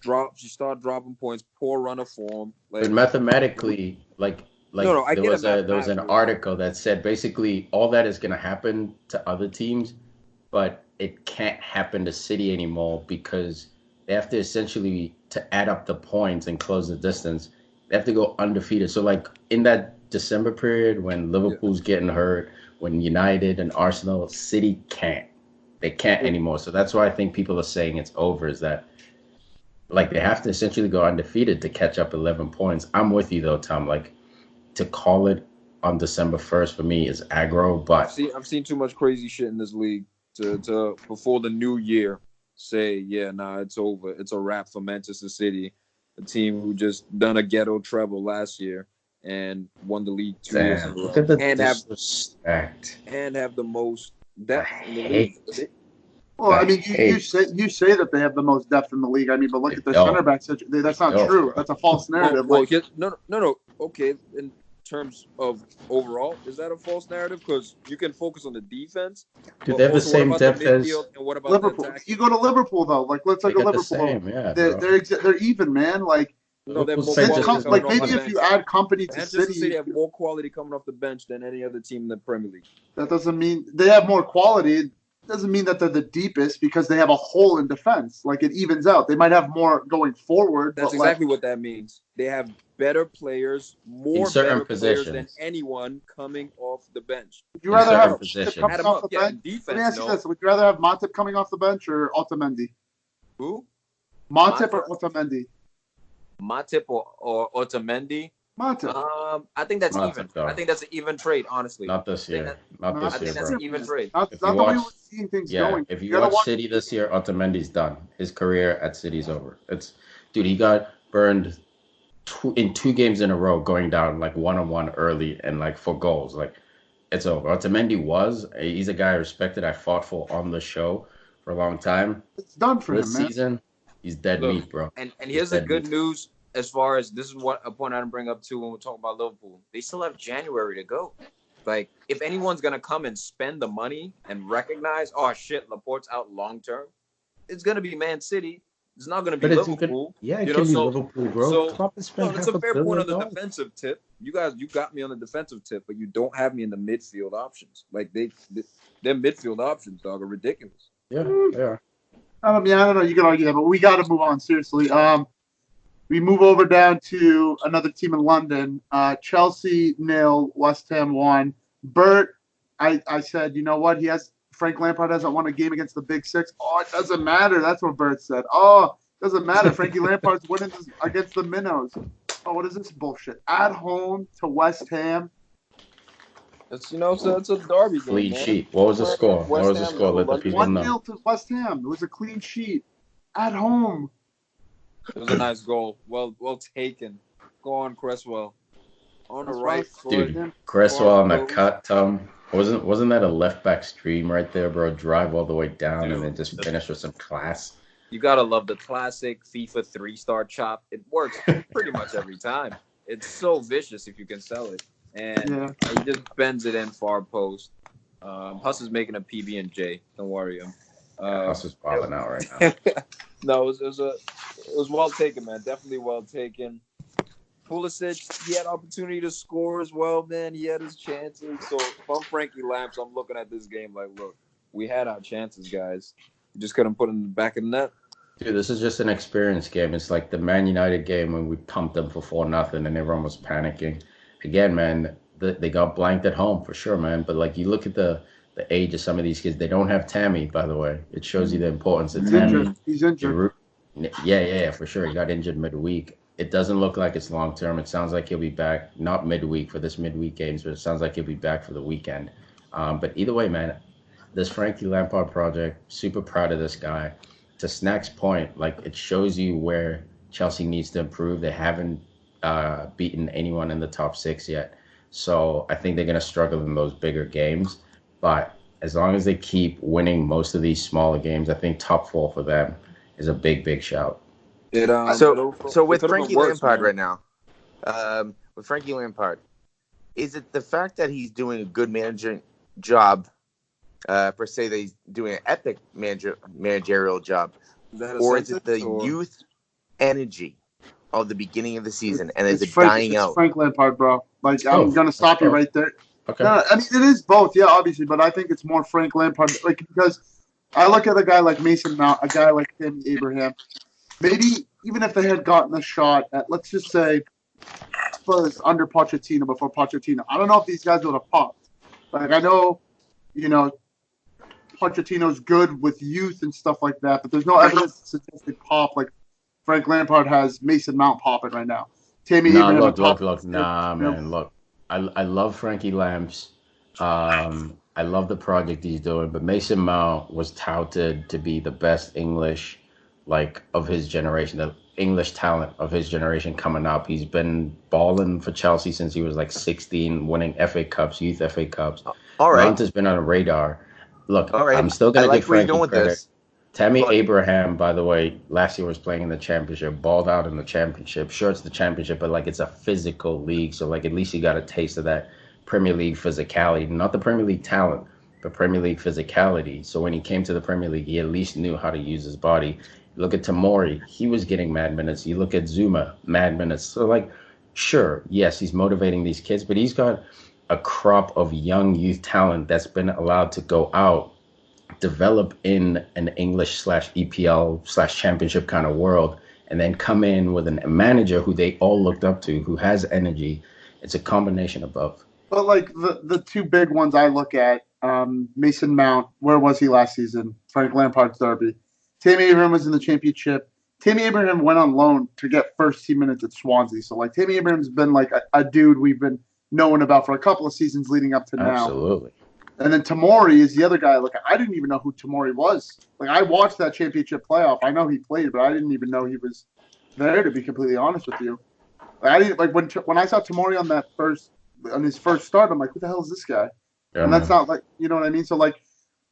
You start dropping points. Poor run of form. But mathematically, there was an article that said basically all that is going to happen to other teams, but it can't happen to City anymore because they have to essentially, to add up the points and close the distance, they have to go undefeated. So, like, in that December period when Liverpool's getting hurt, when United and Arsenal, City can't. They can't anymore. So that's why I think people are saying it's over, is that, like, they have to essentially go undefeated to catch up 11 points. I'm with you, though, Tom. Like, to call it on December 1st for me is aggro, but... I've seen too much crazy shit in this league to before the new year, say, it's over. It's a wrap for Manchester City, a team who just done a ghetto treble last year and won the league 2 years in a row. And have the most depth in the league. Well, I mean, you say that they have the most depth in the league. I mean, but look at their center back situation. That's not true. That's a false narrative. No. Okay, in terms of overall, is that a false narrative? Because you can focus on the defense. Do they have the same depth as Liverpool? You go to Liverpool though. Like, let's look at Liverpool. They're even, man. Like. No, maybe if you add company to Manchester City have more quality coming off the bench than any other team in the Premier League. That doesn't mean they have more quality. It doesn't mean that they're the deepest because they have a hole in defense. Like, it evens out. They might have more going forward. That's exactly what that means. They have better players, more better players than anyone coming off the bench. Would you rather have defense? Let me ask you this: would you rather have Matip coming off the bench or Otamendi? Who? Matip or Otamendi? Matip or Otamendi? Matip. I think that's even. I think that's an even trade, honestly. Not this year. I think that's an even trade. Not the way we're seeing things going. If you watch City this year, Otamendi's done. His career at City's over. He got burned in 2 games in a row, going down like 1-on-1 early and like 4 goals. Like, it's over. Otamendi he's a guy I respected. I fought for on the show for a long time. It's done for him, man. This season, he's dead meat, bro. And here's the good news as far as this is what a point I didn't bring up too when we're talking about Liverpool. They still have January to go. Like, if anyone's gonna come and spend the money and recognize, oh shit, Laporte's out long term, it's gonna be Man City. It's not gonna be Liverpool. It can be Liverpool, bro. It's a fair point on the defensive tip. You got me on the defensive tip, but you don't have me in the midfield options. Like, their midfield options, dog, are ridiculous. Yeah, they are. I don't know. You can argue that, but we got to move on. Seriously. We move over down to another team in London. Chelsea 0, West Ham 1. Bert, I said, you know what? Frank Lampard hasn't won a game against the Big Six. Oh, it doesn't matter. That's what Bert said. Oh, it doesn't matter. Frankie Lampard's winning against the Minnows. Oh, what is this bullshit? At home to West Ham. So it's a derby game, Clean man. sheet. What was the Where score? What West was the Ham score? go. Let the Like, people 1 know. 0 to West Ham. It was a clean sheet at home. it was a nice goal. Well taken. Go on, Cresswell. On the That's right right, foot. Dude, Far Cresswell on the post. cut, Tom. Wasn't that a left back stream right there, bro? Drive all the way down and Dude, then just finish with some class. you gotta love the classic FIFA 3-star chop. It works pretty much every time. It's so vicious if you can sell it, and Yeah. he just bends it in far post. Huss is making a PB and J. Don't worry him. Us is balling out right now. No, it was well taken, man. Definitely well taken. Pulisic, he had opportunity to score as well, man. He had his chances. So if I'm Frankie Lamps, I'm looking at this game like, look, we had our chances, guys. We just couldn't put in the back of the net. Dude, this is just an experience game. It's like the Man United game when we pumped them for 4-0 and everyone was panicking. Again, man, they got blanked at home for sure, man. But like you look at the age of some of these kids, they don't have Tammy, by the way. It shows you the importance of He's Tammy. injured. He's injured. Yeah, for sure. He got injured midweek. It doesn't look like it's long term. It sounds like he'll be back, not midweek for this midweek games, but it sounds like he'll be back for the weekend. But either way, man, this Frankie Lampard project, super proud of this guy. To Snack's point, like it shows you where Chelsea needs to improve. They haven't beaten anyone in the top six yet. So I think they're going to struggle in those bigger games. But as long as they keep winning most of these smaller games, I think top four for them is a big shout. So with Frankie worse, Lampard man. right now, with Frankie Lampard, is it the fact that he's doing a good managing job, per se, that he's doing an epic managerial job, or is it the youth energy of the beginning of the season, and is it dying out? It's Frank Lampard, bro. Like, It's I'm both. going to stop It's you both. right there. Okay. No, I mean, it is both, yeah, obviously, but I think it's more Frank Lampard. Like, because I look at a guy like Mason Mount, a guy like Tim Abraham. Maybe even if they had gotten a shot at, let's just say, Spurs under Pochettino before Pochettino, I don't know if these guys would have popped. Like, I know, Pochettino's good with youth and stuff like that, but there's no evidence to suggest they pop like Frank Lampard has Mason Mount popping right now. Tammy Abraham Look. top. Man, look. I love Frankie Lamps. I love the project he's doing, but Mason Mount was touted to be the best English, like, of his generation, the English talent of his generation coming up. He's been balling for Chelsea since he was like 16, winning FA Cups, youth FA Cups. All right. Mount has been on the radar. Look, All right. I'm still going to give where you're Frankie going with credit. this. Tammy But- Abraham, by the way, last year was playing in the championship, balled out in the championship. Sure, it's the championship, but like it's a physical league. So like at least he got a taste of that Premier League physicality, not the Premier League talent, but Premier League physicality. So when he came to the Premier League, he at least knew how to use his body. Look at Tomori, he was getting mad minutes. You look at Zuma, mad minutes. So like, sure, yes, he's motivating these kids, but he's got a crop of young youth talent that's been allowed to go out, develop in an English/EPL/championship kind of world, and then come in with a manager who they all looked up to, who has energy. It's a combination of both. But like the two big ones I look at, Mason Mount, where was he last season? Frank Lampard's derby. Tammy Abraham was in the championship. Tammy Abraham went on loan to get first team minutes at Swansea. So like Tammy Abraham's been like a dude we've been knowing about for a couple of seasons leading up to now. Absolutely. And then Tomori is the other guy. Like, I didn't even know who Tomori was. Like, I watched that championship playoff. I know he played, but I didn't even know he was there, to be completely honest with you. Like, I didn't, like, when I saw Tomori on his first start, I'm like, who the hell is this guy? Yeah, And that's not like, you know what I mean? So, like,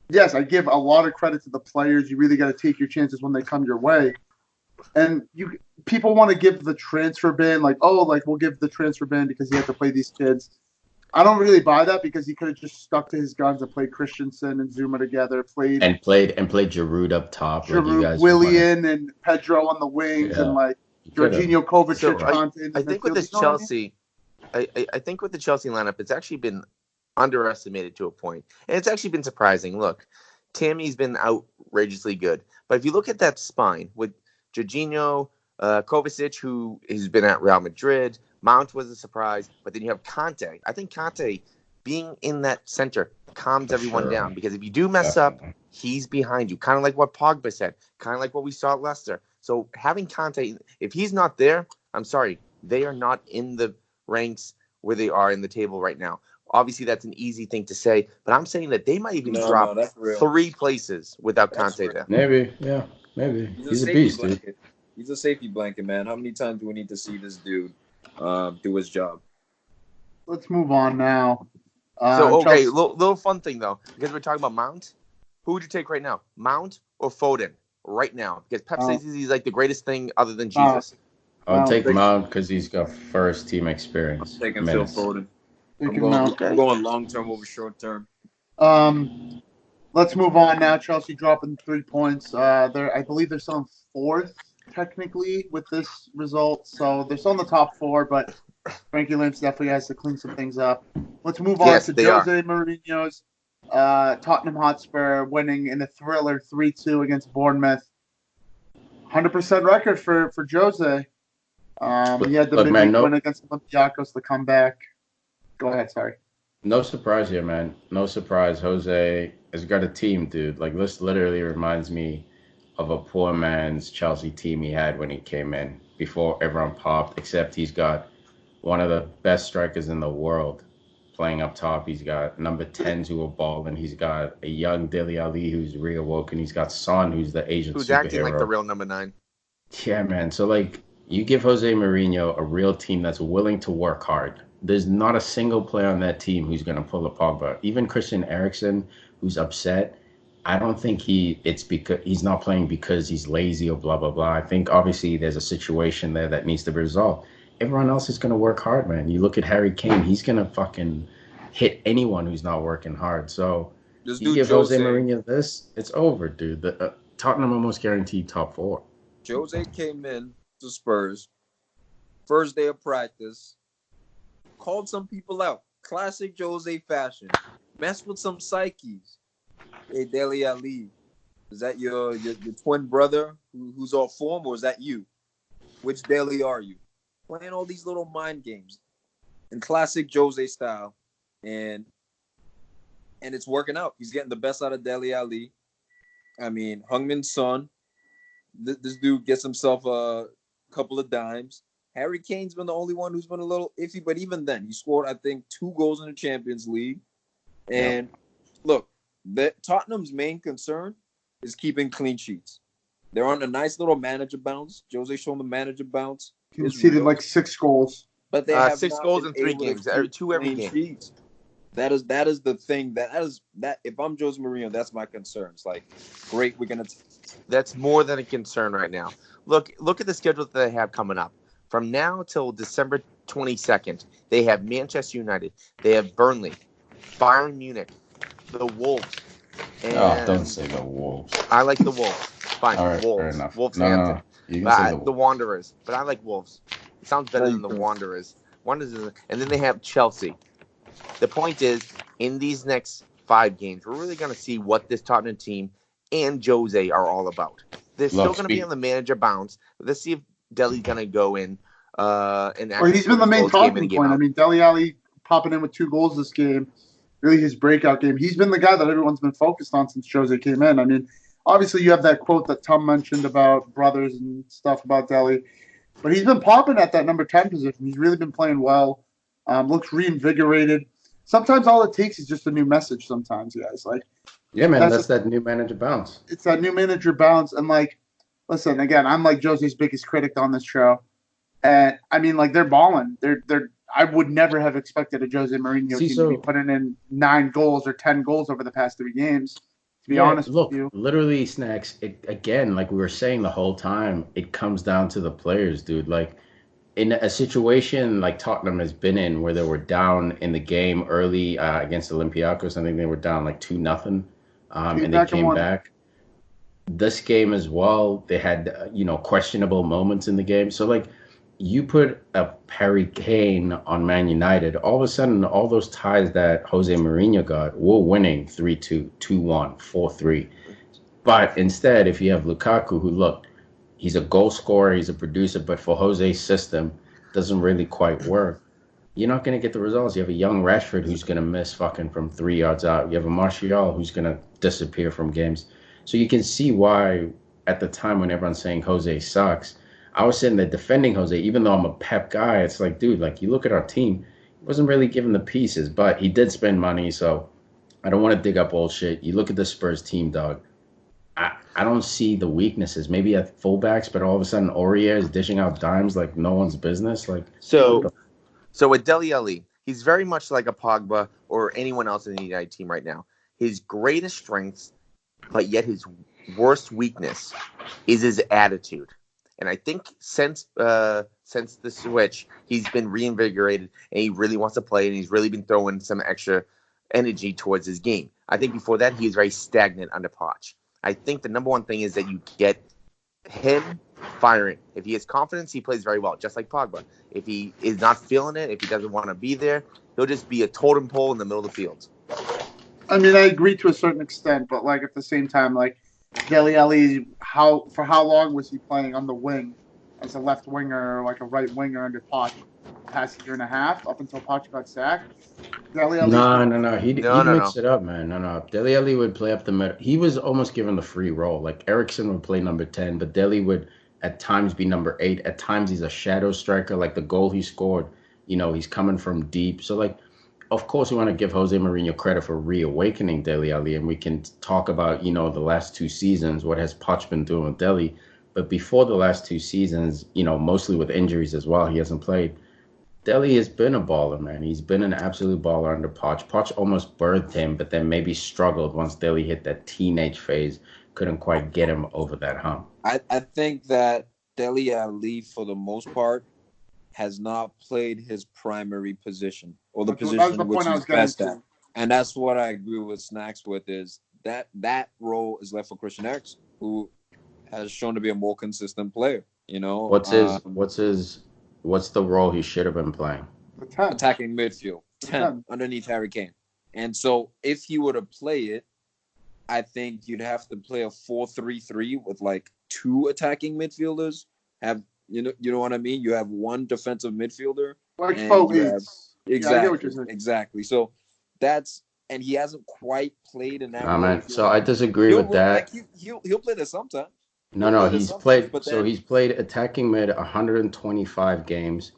yes, I give a lot of credit to the players. You really got to take your chances when they come your way. And people want to give the transfer ban, like, oh, like, we'll give the transfer ban because he had to play these kids. I don't really buy that because he could have just stuck to his guns and played Christensen and Zuma together, played Giroud up top, like you guys Willian and Pedro on the wings, and like Jorginho, Kovacic, So Conte. I think with this Chelsea, I think with the Chelsea lineup, it's actually been underestimated to a point, and it's actually been surprising. Look, Tammy's been outrageously good, but if you look at that spine with Jorginho, Kovacic, who has been at Real Madrid. Mount was a surprise, but then you have Conte. I think Conte being in that center calms everyone down, because if you do mess up, he's behind you. Kind of like what Pogba said, kind of like what we saw at Leicester. So having Conte, if he's not there, I'm sorry, they are not in the ranks where they are in the table right now. Obviously, that's an easy thing to say, but I'm saying that they might even drop that's real. 3 places without That's Conte real. there. Maybe, yeah, maybe. He's He's a a safety beast, dude. blanket. He's a safety blanket, man. How many times do we need to see this dude do his job? Let's move on now. So, okay, Chelsea, little fun thing, though, because we're talking about Mount. Who would you take right now, Mount or Foden? Right now, because Pep says he's like the greatest thing other than Jesus. I'll take Take- Mount because he's got first team experience. Taking Phil Minutes. Foden. take him now. I'm going long term over short term. Let's move on now. Chelsea dropping 3 points. I believe they're still in fourth technically with this result, so they're still in the top 4. But Frankie Lamps definitely has to clean some things up. Let's move on Yes, to they Jose Mourinho's Tottenham Hotspur winning in a thriller 3-2 against Bournemouth. 100% record for Jose. He had the Look, man, midweek win against Olympiacos to come back. Go ahead, sorry. No surprise here, man. No surprise. Jose has got a team, dude. Like, this literally reminds me of a poor man's Chelsea team he had when he came in before everyone popped, except he's got one of the best strikers in the world playing up top. He's got number 10s who are balling. He's got a young Dele Alli who's reawoken. He's got Son, who's the Asian Who's superhero. acting like the real number 9. Yeah, man. So, like, you give Jose Mourinho a real team that's willing to work hard. There's not a single player on that team who's going to pull a Pogba. Even Christian Eriksen, who's upset, I don't think it's because he's not playing because he's lazy or blah, blah, blah. I think, obviously, there's a situation there that needs to be resolved. Everyone else is going to work hard, man. You look at Harry Kane, he's going to fucking hit anyone who's not working hard. So, you give Jose Mourinho this, it's over, dude. Tottenham almost guaranteed top 4. Jose came in to Spurs, first day of practice, called some people out. Classic Jose fashion. Messed with some psyches. Hey, Dele Alli, is that your twin brother who's off form, or is that you? Which Dele are you? Playing all these little mind games in classic Jose style, and it's working out. He's getting the best out of Dele Alli. I mean, Heung-min Son. This dude gets himself a couple of dimes. Harry Kane's been the only one who's been a little iffy, but even then, he scored, I think, 2 goals in the Champions League. And look, Tottenham's main concern is keeping clean sheets. They're on a nice little manager bounce. Jose showing the manager bounce. Conceded like 6 goals. But they have 6 goals in 3 games, 2 every game. Sheets. That is the thing that if I'm Jose Mourinho, that's my concern. It's like, great, we're gonna. That's more than a concern right now. Look at the schedule that they have coming up. From now till December 22nd, they have Manchester United, they have Burnley, Bayern Munich, the Wolves. And don't say the Wolves. I like the Wolves. Fine, All right, Wolves. fair enough. Wolverhampton. No. You can say the Wolves. The Wanderers, but I like Wolves. It sounds better than the Wanderers. And then they have Chelsea. The point is, in these next 5 games, we're really going to see what this Tottenham team and Jose are all about. They're still going to be on the manager bounce. Let's see if Dele's going to go in and actually. Well, he's been the main talking point. I mean, Dele Alli popping in with 2 goals this game, really his breakout game. He's been the guy that everyone's been focused on since Jose came in. I mean, obviously you have that quote that Tom mentioned about brothers and stuff about Dele, but he's been popping at that number 10 position. He's really been playing well. Looks reinvigorated. Sometimes all it takes is just a new message. Sometimes, guys, like, yeah, man, that's that new manager bounce. It's that new manager bounce, and like, listen, again, I'm like Jose's biggest critic on this show, and I mean, like, they're balling. They're. I would never have expected a Jose Mourinho team to be putting in 9 goals or 10 goals over the past 3 games. To be honest with you, literally, Snacks. Again, like we were saying the whole time, it comes down to the players, dude. Like, in a situation like Tottenham has been in, where they were down in the game early against Olympiacos, I think they were down like 2-0, and they came back. This game as well, they had questionable moments in the game. So like, you put a Harry Kane on Man United, all of a sudden, all those ties that Jose Mourinho got, we're winning 3-2, 2-1, 4-3. But instead, if you have Lukaku, who look. He's a goal scorer, he's a producer, but for Jose's system, doesn't really quite work. You're not going to get the results. You have a young Rashford who's going to miss fucking from 3 yards out. You have a Martial who's going to disappear from games. So you can see why, at the time when everyone's saying Jose sucks, I was sitting there defending Jose, even though I'm a Pep guy. It's like, dude, like, you look at our team, wasn't really given the pieces, but he did spend money, so I don't want to dig up old shit. You look at the Spurs team, dog. I don't see the weaknesses. Maybe at fullbacks, but all of a sudden Aurier is dishing out dimes like no one's business. Like, what So the So with Dele Alli, he's very much like a Pogba or anyone else in the United team right now. His greatest strengths, but yet his worst weakness, is his attitude. And I think since the switch, he's been reinvigorated and he really wants to play and he's really been throwing some extra energy towards his game. I think before that he was very stagnant under Poch. I think the number one thing is that you get him firing. If he has confidence, he plays very well, just like Pogba. If he is not feeling it, if he doesn't want to be there, he'll just be a totem pole in the middle of the field. I mean, I agree to a certain extent, but like at the same time, like Dele Alli, for how long was he playing on the wing as a left winger, or like a right winger under Poch? Past year and a half, up until Poch got sacked. Dele Alli, No. He'd No. mix it up, man. No. Dele Alli would play up the middle. He was almost given the free role. Like Eriksson would play number 10, but Dele would at times be number 8. At times he's a shadow striker. Like the goal he scored, he's coming from deep. So like, of course, we want to give Jose Mourinho credit for reawakening Dele Alli, and we can talk about the last 2 seasons. What has Poch been doing with Dele? But before the last 2 seasons, mostly with injuries as well, he hasn't played. Dele has been a baller, man. He's been an absolute baller under Poch. Poch almost birthed him, but then maybe struggled once Dele hit that teenage phase. Couldn't quite get him over that hump. I think that Dele Alli, for the most part, has not played his primary position or the That was position the which point I was he's getting best to. at. And that's what I agree with Snacks with is that role is left for Christian Eriksen, who has shown to be a more consistent player. What's the role he should have been playing? The 10. Attacking midfield, 10 10. underneath Harry Kane. And so if he were to play it, I think you'd have to play a 4-3-3 with like 2 attacking midfielders. You know what I mean? You have 1 defensive midfielder. Like and faux you have- eights. Exactly. Yeah, I get what you're saying. Exactly. So and he hasn't quite played in that Nah, role. man. So I disagree with that. He'll play there sometime. No. He's He's played attacking mid 125 games.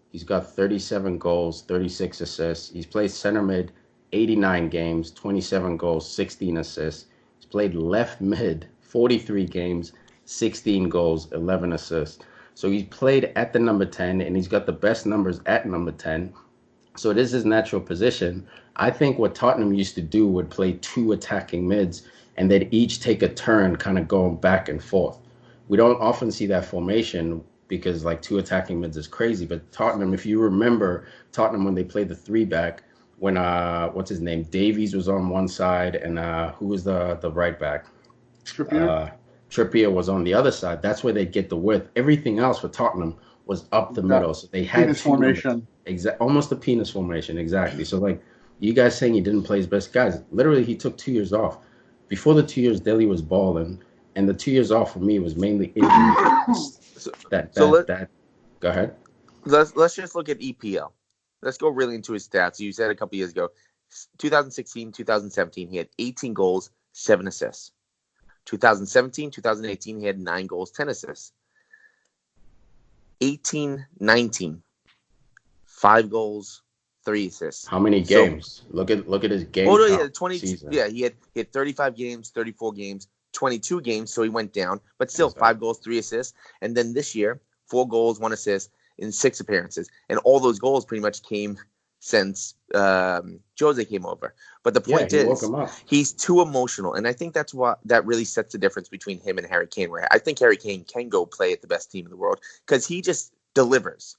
He's got 37 goals, 36 assists. He's played center mid 89 games, 27 goals, 16 assists. He's played left mid 43 games, 16 goals, 11 assists. So he's played at the number 10, and he's got the best numbers at number 10. So it is his natural position. I think what Tottenham used to do would play 2 attacking mids, and they'd each take a turn kind of going back and forth. We don't often see that formation because like 2 attacking mids is crazy. But Tottenham, if you remember Tottenham when they played the 3-back, when what's his name? Davies was on one side, and who was the right back? Trippier. Trippier was on the other side. That's where they'd get the width. Everything else for Tottenham was up the middle. So they had Penis formation. Almost a penis formation, exactly. So like you guys saying he didn't play his best guys, literally he took 2 years off. Before the 2 years, Dele was balling, and the 2 years off for me was mainly injury. Go ahead. Let's just look at EPL. Let's go really into his stats. You said a couple years ago, 2016, 2017, he had 18 goals, 7 assists. 2017, 2018, he had 9 goals, 10 assists. 18, 19, 5 goals, 3 assists. How many games? Look at his game. Oh no, he had 20. Season. Yeah, he had 35 games, 34 games, 22 games, so he went down, but still 5 goals, 3 assists. And then this year, 4 goals, 1 assist in 6 appearances, and all those goals pretty much came since Jose came over. But the point is, he's too emotional, and I think that's what that really sets the difference between him and Harry Kane. Where I think Harry Kane can go play at the best team in the world because he just delivers.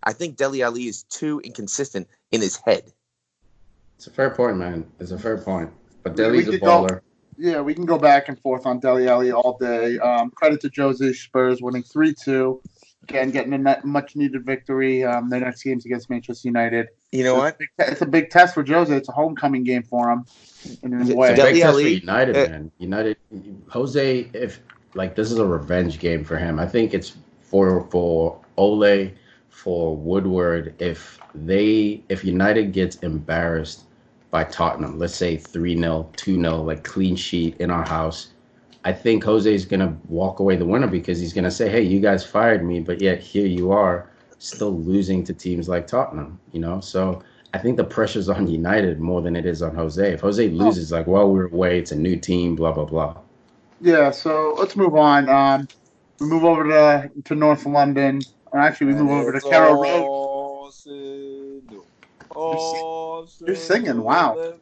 I think Dele Alli is too inconsistent in his head. It's a fair point, man. It's a fair point. But Dele's a baller. We can go back and forth on Dele Alli all day. Credit to Jose Spurs winning 3-2. Again, getting a much-needed victory. Their next game's against Manchester United. You know what? It's a big test for Jose. It's a homecoming game for him. In a way. It's a big test for United, man. United, Jose, if like this is a revenge game for him. I think it's for Ole, for Woodward. If United gets embarrassed by Tottenham, let's say 3-0, 2-0, like clean sheet in our house, I think Jose is going to walk away the winner because he's going to say, hey, you guys fired me, but yet here you are still losing to teams like Tottenham, So I think the pressure's on United more than it is on Jose. If Jose loses, like, well, we're away. It's a new team. Blah blah blah. Yeah, so let's move on. We move over to North London. Or actually, we And move over to it's Carroll Road. You're singing. Wow.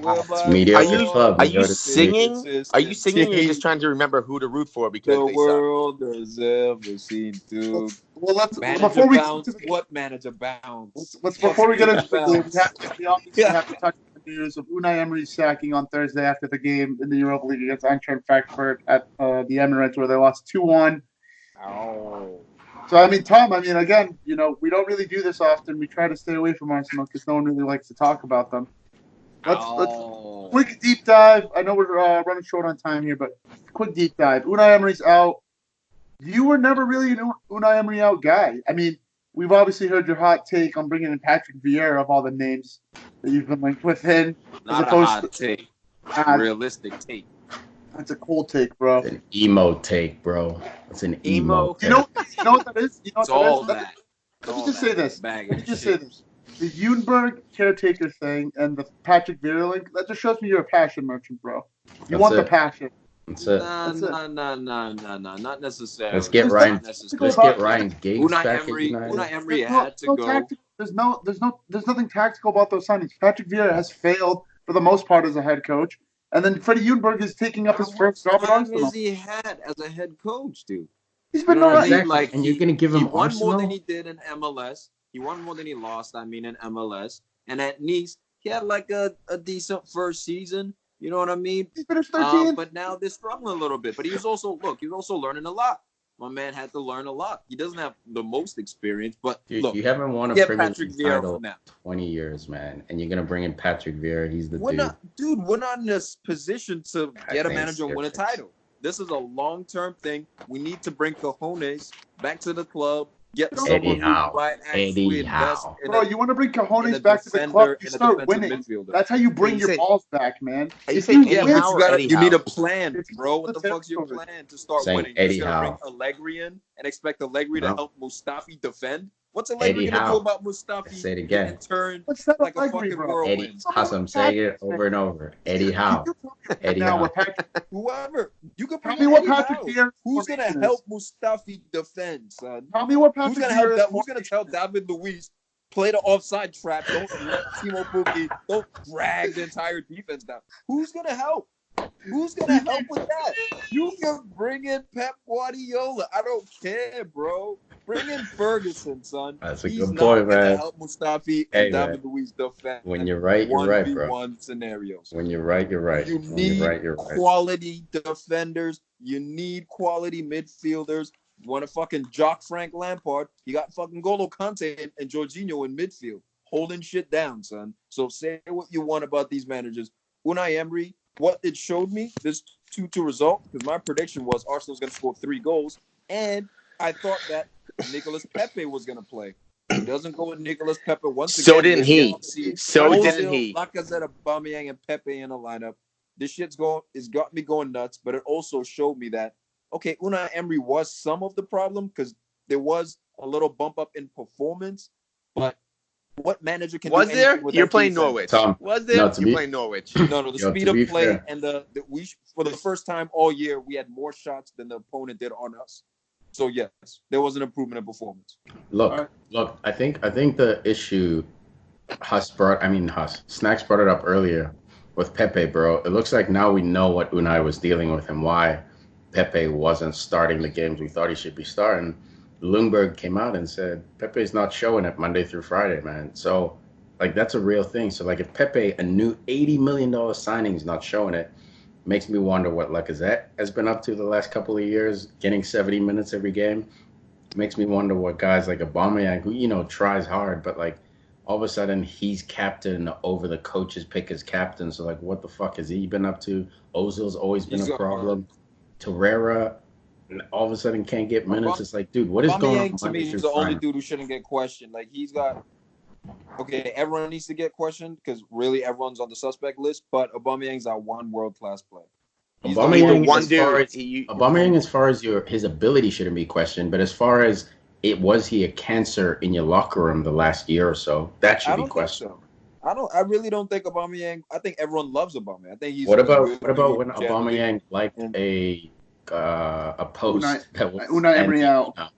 It's mediocre club. Are You you know what singing? Are you singing, or are you just trying to remember who to root for because the they suck? world has ever seen, dude. Well, Manager before we bounce. What manager bounce? before we get into the game, Bounce. we obviously have to touch on the news of Unai Emery's sacking on Thursday after the game in the Europa League against Eintracht Frankfurt at the Emirates, where they lost 2-1. Oh. So, I mean, Tom, again, we don't really do this often. We try to stay away from Arsenal because no one really likes to talk about them. Let's quick deep dive. I know we're running short on time here, but quick deep dive. Unai Emery's out. You were never really an Unai Emery out guy. I mean, we've obviously heard your hot take on bringing in Patrick Vieira of all the names that you've been linked with him. Not a hot take. Realistic take. That's a cold take, bro. It's an emo take, bro. It's an emo take. You know what that is? You know It's what all that is? that. Let me just say this. The Junberg caretaker thing and the Patrick Vieira link, that just shows me you're a passion merchant, bro. You want the passion. That's it. No, not necessarily. Let's get Ryan Giggs back. Unai Emery had to go. There's nothing tactical about those signings. Patrick Vieira has failed for the most part as a head coach, and then Freddie Junberg is taking up his first job at Arsenal. How has he had as a head coach, dude? He's been like, and you're gonna give him won Arsenal? more than he did in MLS. He won more than he lost. In MLS, and at Nice, he had like a decent first season. You know what I mean? He finished 13th. But now they're struggling a little bit. But he was also learning a lot. My man had to learn a lot. He doesn't have the most experience, but dude, look, you haven't won a Premier League title in 20 years, man. And you're gonna bring in Patrick Vieira. He's the dude. We're not in this position to get a manager and win a title. This is a long-term thing. We need to bring cojones back to the club. Get someone who might actually invest in Bro, you want to bring cojones back to the club? You start winning. That's how you bring your balls back, man. You need a plan, bro. What the fuck's your plan to start winning? You're going to bring Allegri in and expect Allegri to help Mustafi defend? What's Allegri going to do about Mustafi? Say it again. What's that like a fucking whirlwind? Huss, I'm saying it over and over. Eddie Howe. Whoever. You can tell me what Patrick Vieira. Who's going to help Mustafi defend, son? Tell me what Patrick Vieira. Who's going to tell David Luiz play the offside trap? Don't let Timo Pukki. Don't drag the entire defense down. Who's going to help? Who's going to help with that? You can bring in Pep Guardiola. I don't care, bro. Bring in Ferguson, son. That's a good point, man. He's not help Mustafi and David Luiz defend. When you're right, you're right, bro. 1v1 scenarios. When you're right, you're right. You need quality defenders. You need quality midfielders. You want to fucking jock Frank Lampard? You got fucking Golo Kante and Jorginho in midfield, holding shit down, son. So say what you want about these managers. Unai Emery, what it showed me, this 2-2 result, because my prediction was Arsenal's going to score 3 goals, and I thought that Nicolas Pepe was going to play. He doesn't go with Nicolas Pepe once again. So didn't he. Lacazette, Aubameyang, and Pepe in a lineup. This shit's got me going nuts, but it also showed me that, okay, Unai Emery was some of the problem because there was a little bump up in performance, but what manager can was do there? With You're playing Norwich. Was there? You're playing Norwich. No, the speed of play and we for the first time all year we had more shots than the opponent did on us. So yes, there was an improvement in performance. Look. I think the issue Snacks brought it up earlier with Pepe, bro. It looks like now we know what Unai was dealing with and why Pepe wasn't starting the games we thought he should be starting. Lundberg came out and said Pepe's not showing it Monday through Friday, man. So, like, that's a real thing. So, like, if Pepe, a new $80 million signing, is not showing it, makes me wonder what Lacazette has been up to the last couple of years, getting 70 minutes every game. Makes me wonder what guys like Aubameyang, who, tries hard, but, like, all of a sudden he's captain over the coach's pick as captain. So, like, what the fuck has he been up to? Ozil's always been a problem. Torreira, all of a sudden can't get minutes. It's like, dude, what is going on? To me, he's the only dude who shouldn't get questioned. Like, he's got everyone needs to get questioned because really everyone's on the suspect list. But Aubameyang's our one world-class player. Aubameyang, as far as his ability shouldn't be questioned, but as far as was he a cancer in your locker room the last year or so? That should I be don't think questioned. so. I really don't think Aubameyang. I think everyone loves Aubameyang. I think he's What a about good what about dude when generally. Aubameyang liked And a Unai, post that was Unai Emery anti? out.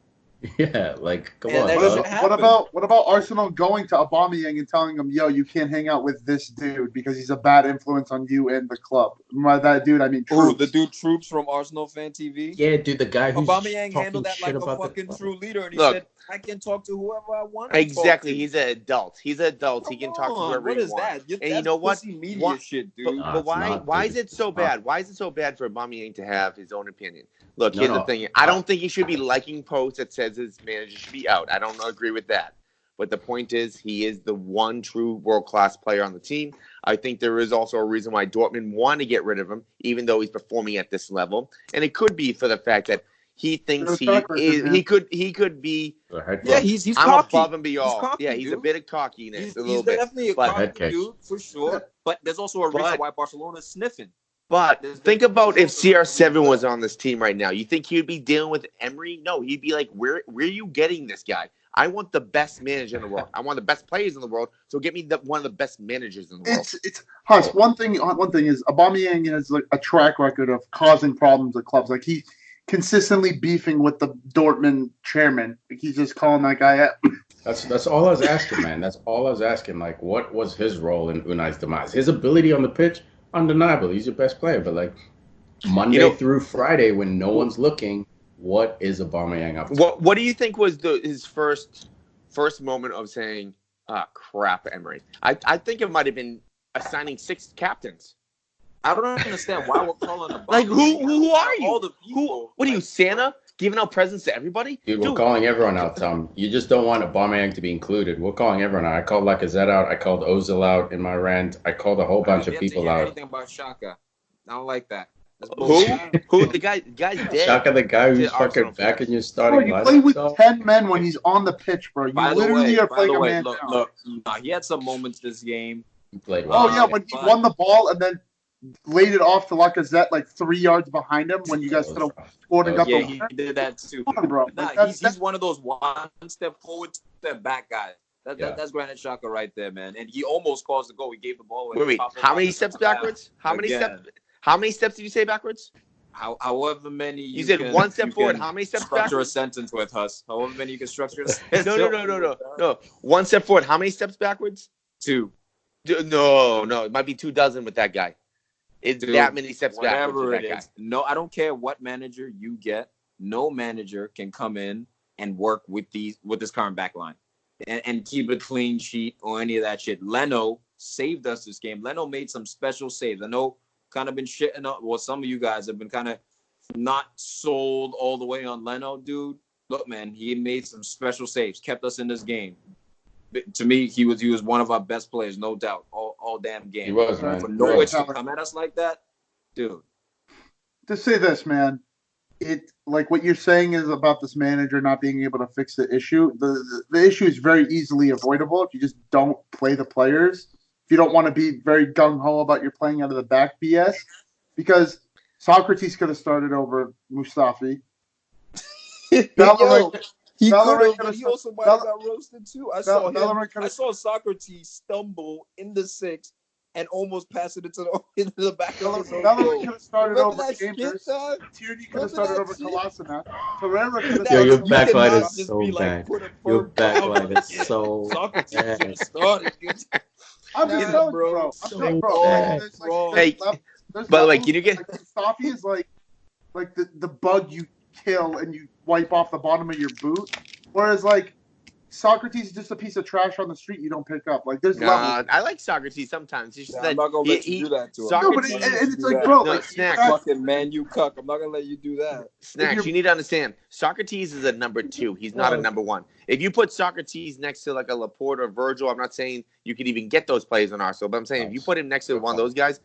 Yeah, like come and on, that What shit dog. about what happened. about what about Arsenal going to Aubameyang and telling him, "Yo, you can't hang out with this dude because he's a bad influence on you and the club." By that dude, I mean Ooh, the Troops. dude Troops from Arsenal Fan TV. Yeah, dude, the guy who's Aubameyang talking handled that shit like a about the fucking club. true leader, and he Look. said, "I can talk to whoever I want to Exactly. talk to." He's an adult. He's an adult. He Come can talk to on, whoever what he is wants. that? And you That's know what? pussy media What- shit, dude. No, But it's why? not, Why dude. is it so It's bad? not. Why is it so bad for Aubameyang to have his own opinion? Look, No, here's the no. thing. I don't think he should be liking posts that says his manager should be out. I don't agree with that. But the point is, he is the one true world-class player on the team. I think there is also a reason why Dortmund want to get rid of him, even though he's performing at this level. And it could be for the fact that he thinks Good track record, man. he could be. The head Yeah, coach. he's I'm cocky. above and beyond. He's cocky, Yeah, he's a dude. bit of cockiness, He's a little bit. definitely a But- cocky Head case. dude for sure. But there's also a reason But- why Barcelona's sniffing. But There's- think about if there's- CR7 was on this team right now. You think he would be dealing with Emery? No, he'd be like, where are you getting this guy? I want the best manager in the world. I want the best players in the world. So get me one of the best managers in the world. It's Huss. One thing is Aubameyang has like a track record of causing problems at clubs. Like he consistently beefing with the Dortmund chairman. Like he's just calling that guy out. That's all I was asking, man. That's all I was asking. Like, what was his role in Unai's demise? His ability on the pitch, undeniable. He's your best player. But like Monday through Friday, when no one's looking, what is Aubameyang up to? What do you think was his first moment of saying, "Ah, crap, Emery"? I think it might have been assigning 6 captains. I don't understand why we're calling Aubameyang. Like who are you? All the people. What are you, Santa? Giving out presents to everybody? Dude, we're calling everyone out, Tom. You just don't want Aubameyang to be included. We're calling everyone out. I called Lacazette out. I called Ozil out in my rant. I called a whole bunch of people out. Anything about Shaka? I don't like that. That's Who? bullshit. Who? The guy's dead. Shaka, the guy who's To Arsenal fucking back fans. in your Bro, starting you lineup. play with dog. 10 men when he's on the pitch, bro. You By the literally way, are playing a man look, down. look. Nah, he had some moments this game. He played well. Oh yeah, when he won the ball and then laid it off to Lacazette like 3 yards behind him when you guys could have scored and got Yeah, the he winner. did that too. Come on, bro. Nah, Like, he's one of those one step forward, step back guys. Yeah. That's Granit Xhaka right there, man. And he almost caused the goal. He gave the ball away. Wait. How many steps backwards? How many steps did you say backwards? However many You said can- one step you forward. can How many steps structure backwards? a sentence with Huss. However many you can structure a sentence. No. 1 step forward. How many steps backwards? 2. No. It might be 24 with that guy. It's Dude, that many steps backwards Whatever with it that guy. is. No, I don't care what manager you get. No manager can come in and work with this current back line and keep a clean sheet or any of that shit. Leno saved us this game. Leno made some special saves. I know kind of been shitting up. Well, some of you guys have been kind of not sold all the way on Leno, dude. Look, man, he made some special saves, kept us in this game. But to me, he was one of our best players, no doubt, all damn game. He was, man. For He Norwich was. to come at us like that, dude. To say this, man, it like what you're saying is about this manager not being able to fix the issue. The issue is very easily avoidable if you just don't play the players. If you don't want to be very gung ho about your playing out of the back BS, because Socrates could have started over Mustafi. Bellerin- He Bellerin could have, could've but he also might Bell- have got roasted too. Bellerin could've- I saw Socrates stumble in the 6 and almost pass it into the back of his own Bellerin goal. could have started Remember over that shit, Chambers. dog? Tierney could have Remember started that over shit? Kolasinac. Ferreira could have Yo, started your over You backline cannot is just so be like, bad. put a Your firm down backline on is it. so Socrates bad. should have started. I'm just Yeah, telling you, bro. bro. I'm So telling you, bro. bad. There's Bro. Hey, there's by the way, levels. can you get- Like, Mustafi is like the bug you kill and you wipe off the bottom of your boot, whereas like Socrates is just a piece of trash on the street you don't pick up. Like there's levels. I like Socrates sometimes. It's just Yeah, that I'm not gonna let you do that to him. No, but Socrates, and it's Do like, that. bro, No, like Snack. you got- Fucking man, you cuck. I'm not gonna let you do that. Snacks, you need to understand. Socrates is a number 2. He's not a number 1. If you put Socrates next to like a Laporte or Virgil, I'm not saying you could even get those players on Arsenal, but I'm saying if you put him next to one of those guys,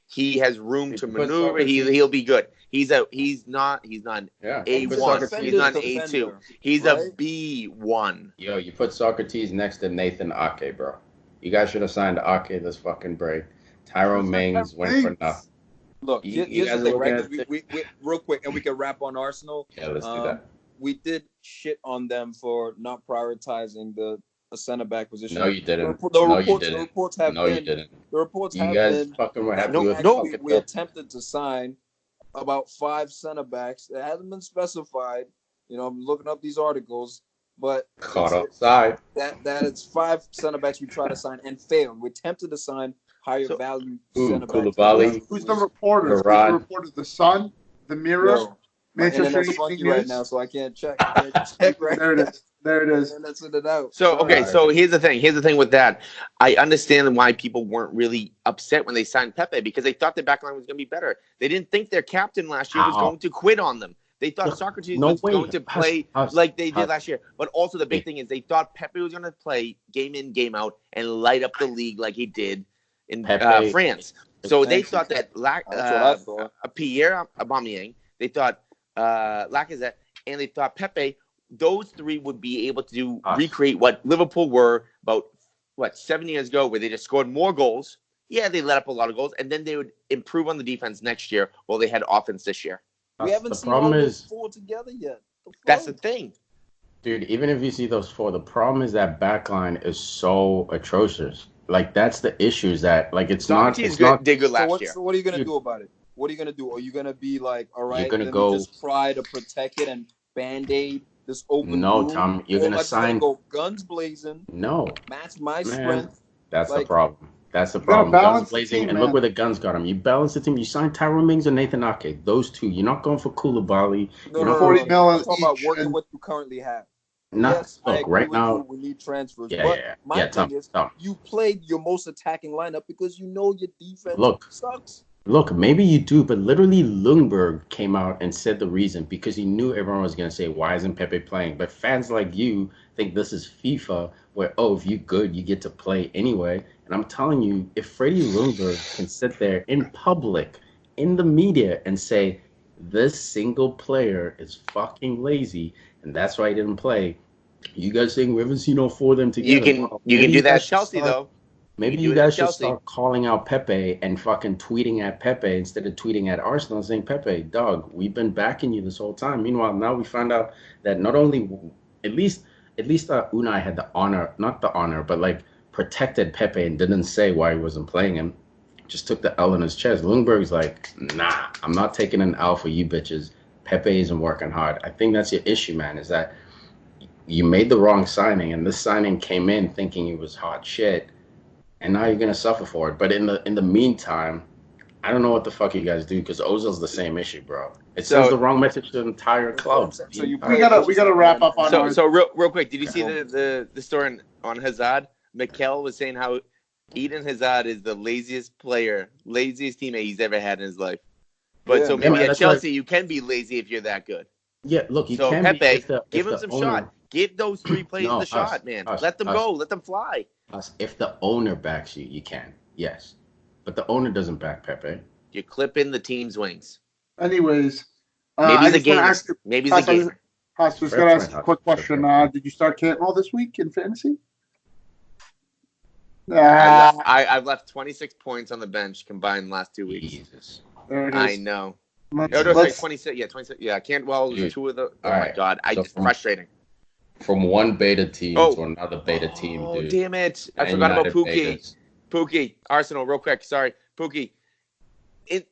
he has room If to you put maneuver. Socrates- He'll be good. He's not an Yeah. A1. Socrates- He's not an A2. He's a B1. Yo, you put Socrates next to Nathan Ake, bro. You guys should have signed Ake this fucking break. Tyrone Mings went for nothing. Look, You here's guys the thing, are right? looking 'Cause we real quick, and we can wrap on Arsenal. Yeah, let's do that. We did shit on them for not prioritizing a center back position. No, you didn't. The No, you reports, the didn't. reports have No, you been, didn't. the reports You have guys been fucking were that happy with actually fucking we attempted to sign about 5 center backs. It hasn't been specified. You know, I'm looking up these articles, but caught offside. that it's 5 center backs we tried to sign and failed. We attempted to sign higher value center backs. Koulibaly. Who's the reporters? Who's the Varane. reporters? The Sun, the Mirror, Yo, my Manchester internet's Evening funky right News. now, so I can't check. I can't check right There it is. There it is. And that's it out. So, okay, so here's the thing with that. I understand why people weren't really upset when they signed Pepe, because they thought their backline was going to be better. They didn't think their captain last year was going to quit on them. They thought Socrates was going to play like they did last year. But also the big thing is they thought Pepe was going to play game in, game out, and light up the league like he did in France. So they thought that Pierre Aubameyang, they thought Lacazette, and they thought Pepe, those three would be able to recreate what Liverpool were about 7 years ago, where they just scored more goals. Yeah, they let up a lot of goals, and then they would improve on the defense next year while they had offense this year. We haven't seen all those 4 together yet. That's the thing. Dude, even if you see those 4, the problem is that backline is so atrocious. Like, that's the issue, is that, like, it's not... Did good last year. So what are you going to do about it? What are you going to do? Are you going to be like, all right, let me just try to protect it and Band-Aid this open No, Tom, you're going to sign... go guns blazing. No. Match my strength. That's the problem. That's the problem. Guns blazing, team, and look where the guns got him. You balance the team. You signed Tyrone Mings or Nathan Ake. Those 2. You're not going for Koulibaly. No, 40 million. Talking about working what you currently have. Yes, look, right now we need transfers. Yeah, my thing is, Tom. you played your most attacking lineup because you know your defense sucks. Look, maybe you do, but literally Lundberg came out and said the reason because he knew everyone was going to say, why isn't Pepe playing? But fans like you think this is FIFA where, if you're good, you get to play anyway. And I'm telling you, if Freddie Lundberg can sit there in public, in the media, and say, this single player is fucking lazy, and that's why he didn't play, you guys saying we haven't seen all 4 of them together. You can do that at Chelsea, though. Maybe you guys should start calling out Pepe and fucking tweeting at Pepe instead of tweeting at Arsenal and saying, Pepe, dog, we've been backing you this whole time. Meanwhile, now we found out that not only, at least Unai had the honor, not the honor, but like protected Pepe and didn't say why he wasn't playing him. Just took the L in his chest. Lundberg's like, nah, I'm not taking an L for you bitches. Pepe isn't working hard. I think that's your issue, man, is that you made the wrong signing, and this signing came in thinking it was hot shit. And now you're gonna suffer for it. But in the meantime, I don't know what the fuck you guys do because Ozil's the same issue, bro. It sends the wrong message to the entire club. So we gotta wrap up on. So real quick, did you see the story on Hazard? Mikel was saying how Eden Hazard is the laziest teammate he's ever had in his life. But so maybe at Chelsea you can be lazy if you're that good. Yeah, look, you can Pepe, be. give him some shot. Give those 3 players the shot, man. Let them go. Let them fly. If the owner backs you, you can. Yes. But the owner doesn't back Pepe. You clip in the team's wings. Anyways. Maybe he's a gamer. Maybe he's a gamer. Huss, just going to ask a quick question. Did you start Cantwell this week in fantasy? I've left 26 points on the bench combined last 2 weeks. Jesus. There it is. I know. 26. Yeah, 26. Yeah, Cantwell was 2 of the. Oh my God, just frustrating. From one beta team to another beta team, dude. Oh, damn it. I forgot about Pookie. Pookie, Arsenal, real quick. Sorry. Pookie.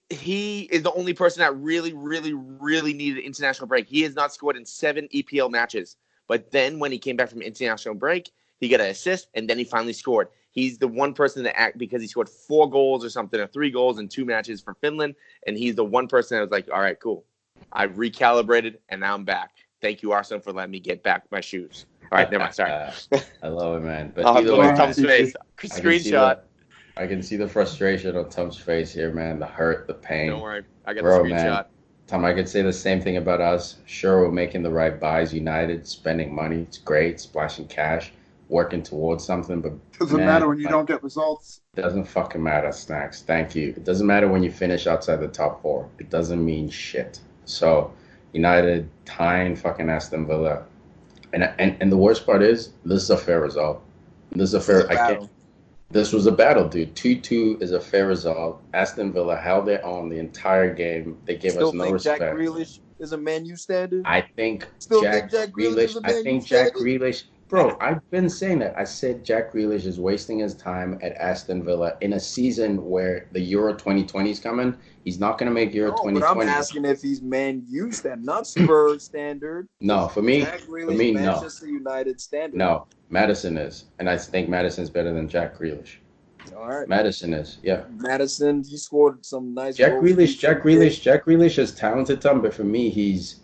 He is the only person that really, really, really needed an international break. He has not scored in 7 EPL matches. But then when he came back from international break, he got an assist, and then he finally scored. He's the one person that because he scored 4 goals or something, or 3 goals in 2 matches for Finland, and he's the one person that was like, all right, cool. I've recalibrated, and now I'm back. Thank you, Arsenal, for letting me get back my shoes. All right, never mind. Sorry. I love it, man. But either way, Tom's face. Screenshot. I can see the frustration on Tom's face here, man. The hurt, the pain. Don't worry. I got the screenshot. Man. Tom, I could say the same thing about us. Sure, we're making the right buys, United, spending money. It's great, splashing cash, working towards something. But doesn't matter when you don't get results. Doesn't fucking matter, Snacks. Thank you. It doesn't matter when you finish outside the top 4. It doesn't mean shit. So, United tying fucking Aston Villa. And the worst part is, this is a fair result. This was a battle, dude. 2-2 is a fair result. Aston Villa held their own the entire game. They gave us no respect. Jack Grealish is a Man U standard? I think Still think Jack Jack Grealish is Grealish. a I Man U think Jack standard? Grealish, bro. I've been saying that. I said Jack Grealish is wasting his time at Aston Villa in a season where the Euro 2020 is coming. He's not going to make Euro No, but I'm 2020. asking if he's Man U standard, not Spurs standard. No, Jack for Grealish, me, no, Manchester United standard. no. Madison is, and I think Madison's better than Jack Grealish. All right. Madison is, yeah. Madison, he scored some nice Jack goals. Grealish, Jack Grealish is talented, Tom, but for me, he's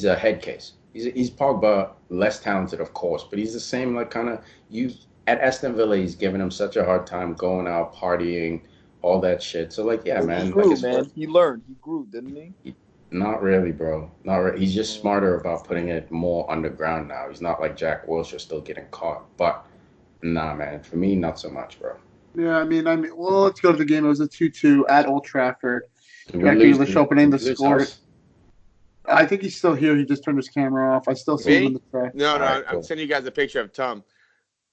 a head case. He's Pogba, less talented, of course, but he's the same like kind of you at Aston Villa. He's giving him such a hard time going out partying, all that shit. So like, yeah, He man, grew, like man. He learned. He grew, didn't he? not really, bro. Not really. He's just smarter about putting it more underground now. He's not like Jack Wilshere still getting caught. But nah, man, for me, not so much, bro. Yeah, I mean, well, let's go to the game. It was a 2-2 at Old Trafford. Did Jack we lose Grealish to- opening the did we lose score. Huss? I think he's still here. He just turned his camera off. I still see him in Me? the track. No, All right, I'm cool. sending you guys a picture of Tom.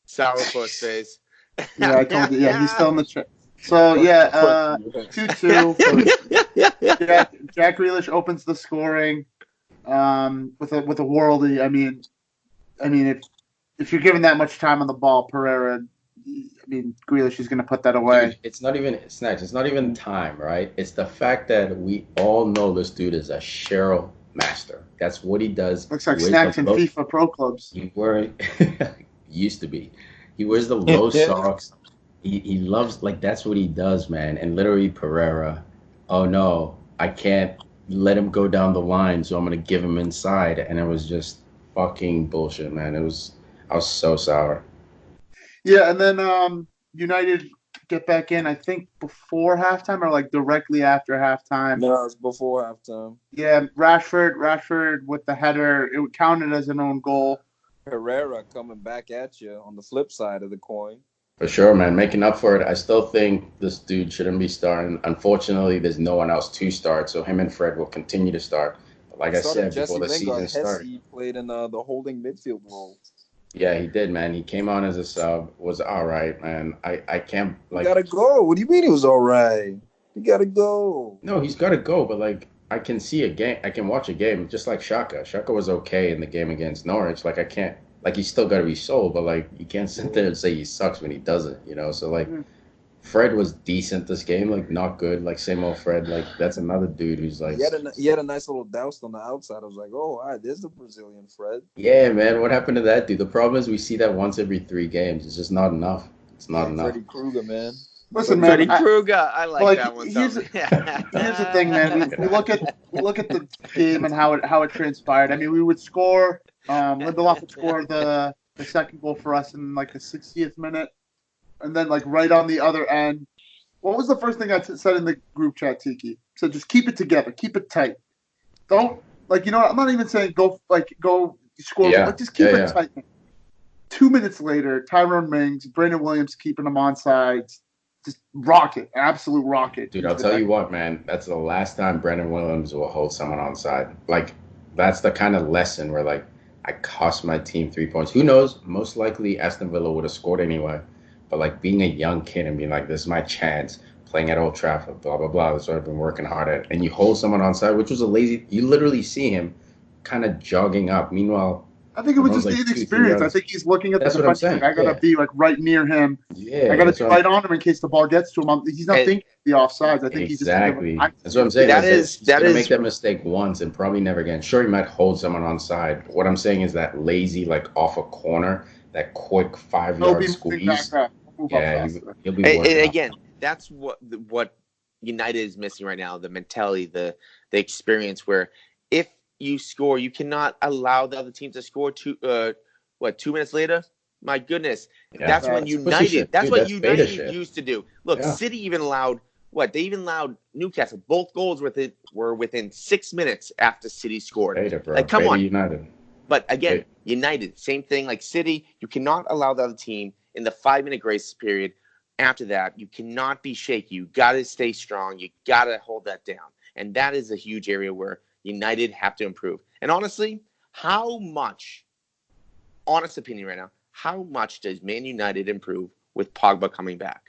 Sourpuss face. Yeah, I told you. Yeah, he's still in the chat. So, yeah, 2-2. Jack Grealish opens the scoring with a worldie. I mean, if you're given that much time on the ball, Pereira, Grealish is going to put that away. Dude, it's not even time, right? It's the fact that we all know this dude is a Cheryl master. That's what he does. Looks like He wears snacks the in low- FIFA Pro Clubs. He used to be. He wears the low socks. He loves, like, that's what he does, man. And literally Pereira, oh no, I can't let him go down the line, so I'm gonna give him inside. And it was just fucking bullshit, man. I was so sour. Yeah, and then United get back in, I think, before halftime or like directly after halftime. No, it was before halftime. Yeah, Rashford with the header, it counted as an own goal. Herrera coming back at you on the flip side of the coin. For sure, man. Making up for it. I still think this dude shouldn't be starting. Unfortunately, there's no one else to start, so him and Fred will continue to start. But like I said before the season started. He played in the holding midfield role. Yeah, he did, man. He came on as a sub. Was all right, man. I can't You like. gotta go. What do you mean he was all right? You gotta go. No, he's got to go. But like, I can see a game. I can watch a game just like Shaka. Shaka was okay in the game against Norwich. Like I can't. Like he's still got to be sold, but like you can't sit there and say he sucks when he doesn't. You know. So like, Fred was decent this game. Like not good. Like same old Fred. Like that's another dude who's like. He had a nice little douse on the outside. I was like, oh, all right, there's the Brazilian Fred. Yeah, man. What happened to that dude? The problem is we see that once every 3 games. It's just not enough. It's not enough. Freddy Krueger, man. Listen, man, Freddy Krueger. I like that one. Here's the thing, man. We look at the game and how it transpired. I mean, we would score. Lindelof would score the second goal for us in like the 60th minute, and then like right on the other end. What was the first thing I said in the group chat, Tiki? So just keep it together, keep it tight. Don't like I'm not even saying go score. Yeah. Like just keep it tight. 2 minutes later, Tyrone Mings, Brandon Williams keeping them on sides. Just absolute rocket. Dude, I'll tell you what, man. That's the last time Brandon Williams will hold someone on side. Like, that's the kind of lesson where, like, I cost my team 3 points. Who knows? Most likely Aston Villa would have scored anyway. But, like, being a young kid and being like, this is my chance, playing at Old Trafford, blah, blah, blah. That's what I've been working hard at. And you hold someone on side, which was you literally see him kind of jogging up. Meanwhile, I think it was just like the 2-3 inexperience. I yards. think he's looking at That's the what I'm defense. saying, I gotta be like right near him. yeah. I gotta that's be what right on him in case the ball gets to him. He's not thinking the offsides. I think Exactly. he's just That's what I'm saying. He's He's gonna make that mistake once and probably never again. Sure, he might hold someone on side. What I'm saying is that lazy, like off a corner, that quick 5-yard squeeze. Yeah, he'll be And working. again, that's what United is missing right now, the mentality, the experience where if you score, you cannot allow the other team to score 2 minutes later? My goodness. Yeah. That's when That's United pussy shit. that's Dude, what that's beta United shit. used to do. Look, Yeah. City even allowed they even allowed Newcastle. Both goals were within 6 minutes after City scored. Beta, bro. Like, come Beta on. United. But again, Beta. United, same thing like City, you cannot allow the other team in the 5-minute grace period. After that, you cannot be shaky. You got to stay strong. You got to hold that down. And that is a huge area where United have to improve. And honestly, how much, honest opinion right now, how much does Man United improve with Pogba coming back?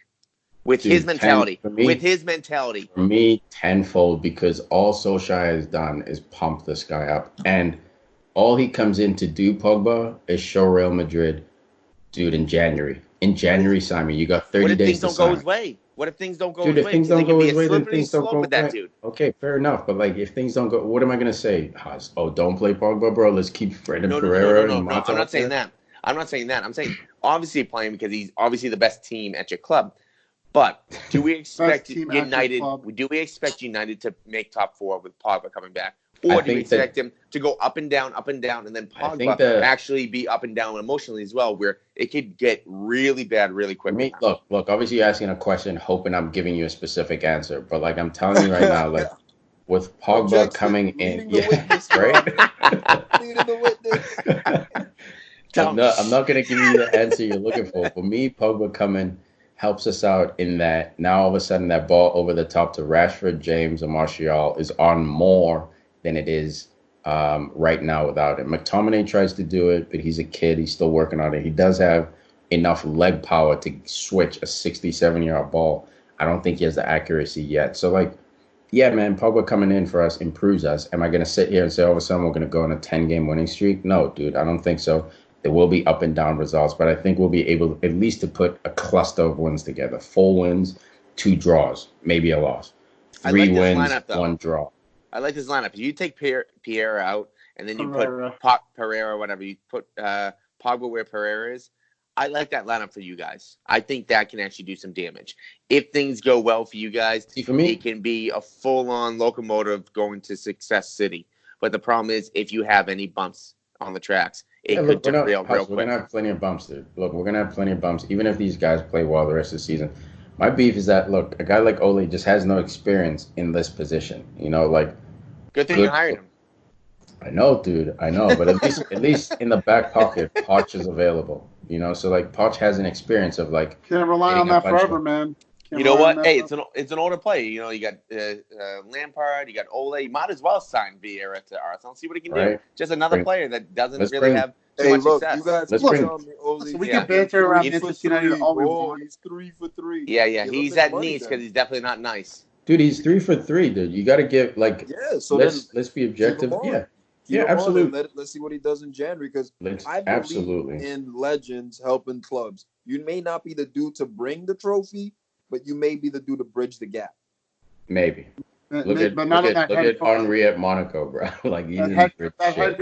with Dude, his mentality. for me- With his mentality. For me, tenfold, because all Solskjaer has done is pump this guy up. And all he comes in to do, Pogba, is show Real Madrid, dude, in January. In January, Simon, you got 30 What if days things to don't go sign. his way? What if things don't go Dude, his if way? things 'Cause don't it could go be his a way, then slippery things don't slope go with that right. dude. Okay, fair enough. But like, if things don't go, what am I gonna say, Huss? Oh, don't play Pogba, bro. Let's keep Brendan Pereira and Mata. I'm not saying that. I'm not saying that. I'm saying obviously playing because he's obviously the best team at your club. But do we expect team at your United? club. Do we expect United to make top 4 with Pogba coming back, or do we expect him to go up and down, and then Pogba actually be up and down emotionally as well, where it could get really bad really quickly? Look. Obviously, you're asking a question, hoping I'm giving you a specific answer. But like, I'm telling you right now, like, with Pogba coming in, right? Leading the witness. I'm not gonna give you the answer you're looking for. For me, Pogba coming helps us out in that now all of a sudden that ball over the top to Rashford, James, and Martial is on more than it is right now without it. McTominay tries to do it, but he's a kid. He's still working on it. He does have enough leg power to switch a 67-yard ball. I don't think he has the accuracy yet. So, like, yeah, man, Pogba coming in for us improves us. Am I going to sit here and say all of a sudden we're going to go on a 10-game winning streak? No, dude, I don't think so. There will be up and down results, but I think we'll be able at least to put a cluster of wins together. 4 wins, 2 draws, maybe a loss. 3 wins, lineup, 1 draw. I like this lineup. You take Pierre out, and then you put Pereira, whatever. You put Pogba where Pereira is. I like that lineup for you guys. I think that can actually do some damage. If things go well for you guys, it can be a full-on locomotive going to Success City. But the problem is, if you have any bumps on the tracks, it could derail real quick. We're going to have plenty of bumps, dude. Look, we're going to have plenty of bumps, even if these guys play well the rest of the season. My beef is that, look, a guy like Ole just has no experience in this position. You know, like... Good thing you hired him. I know, dude. I know. But at least in the back pocket, Poch is available. You know, so, like, Poch has an experience of, like... Can't rely on that forever, man. You know what? Hey, it's an older player. You know, you got Lampard, you got Ole. You might as well sign Vieira to Arsenal. See what he can do. Just another player that doesn't really have too much success. You guys so we can banter around Manchester United all we want. He's 3 for 3. Yeah. He's at Nice because he's definitely not nice. Dude, he's 3 for 3, dude. You got to give, like, so let's be objective. Yeah, absolutely. Let's see what he does in January, because I believe in legends helping clubs. You may not be the dude to bring the trophy, but you may be the dude to bridge the gap. Maybe. Look at Henry at Monaco, bro. Like, he didn't bridge shit.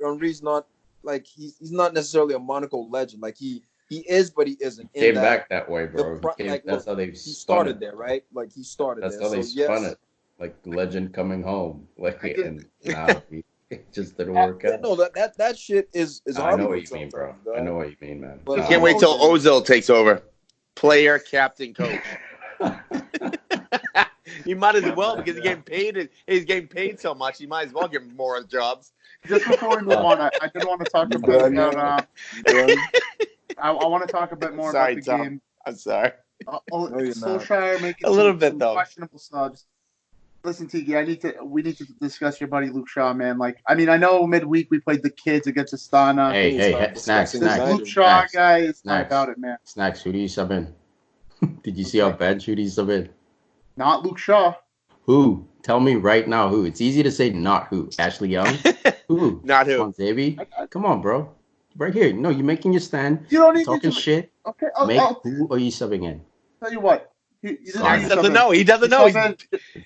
Henry's not, like, he's not necessarily a Monaco legend. Like, he is, but he isn't. Came back that way, bro. That's how they started there, right? Like, he started there. That's how they spun it. Like, legend coming home. Like, and it just didn't work out. No, that shit is I know what you mean, bro. I know what you mean, man. I can't wait till Ozil takes over. Player, captain, coach. He might as well, because he's getting paid so much. He might as well get more jobs. Just before we move on, I did want to talk about. I want to talk a bit more about the game. I'm sorry. Solskjaer making a little bit though questionable subs. Listen, Tiki, we need to discuss your buddy Luke Shaw, man. Like, I mean, I know midweek we played the kids against Astana. Hey, Snacks. This Luke Shaw guy is not about it, man. Snacks, who do you sub in? Did you see our bench? Who do you sub in? Not Luke Shaw. Who? Tell me right now who. It's easy to say not who. Ashley Young? Who? Not who. Come on, Xavier. Come on, bro. Right here. No, you're making your stand. You don't need talking shit. Okay. Who are you subbing in? Tell you what. He doesn't know. He doesn't know.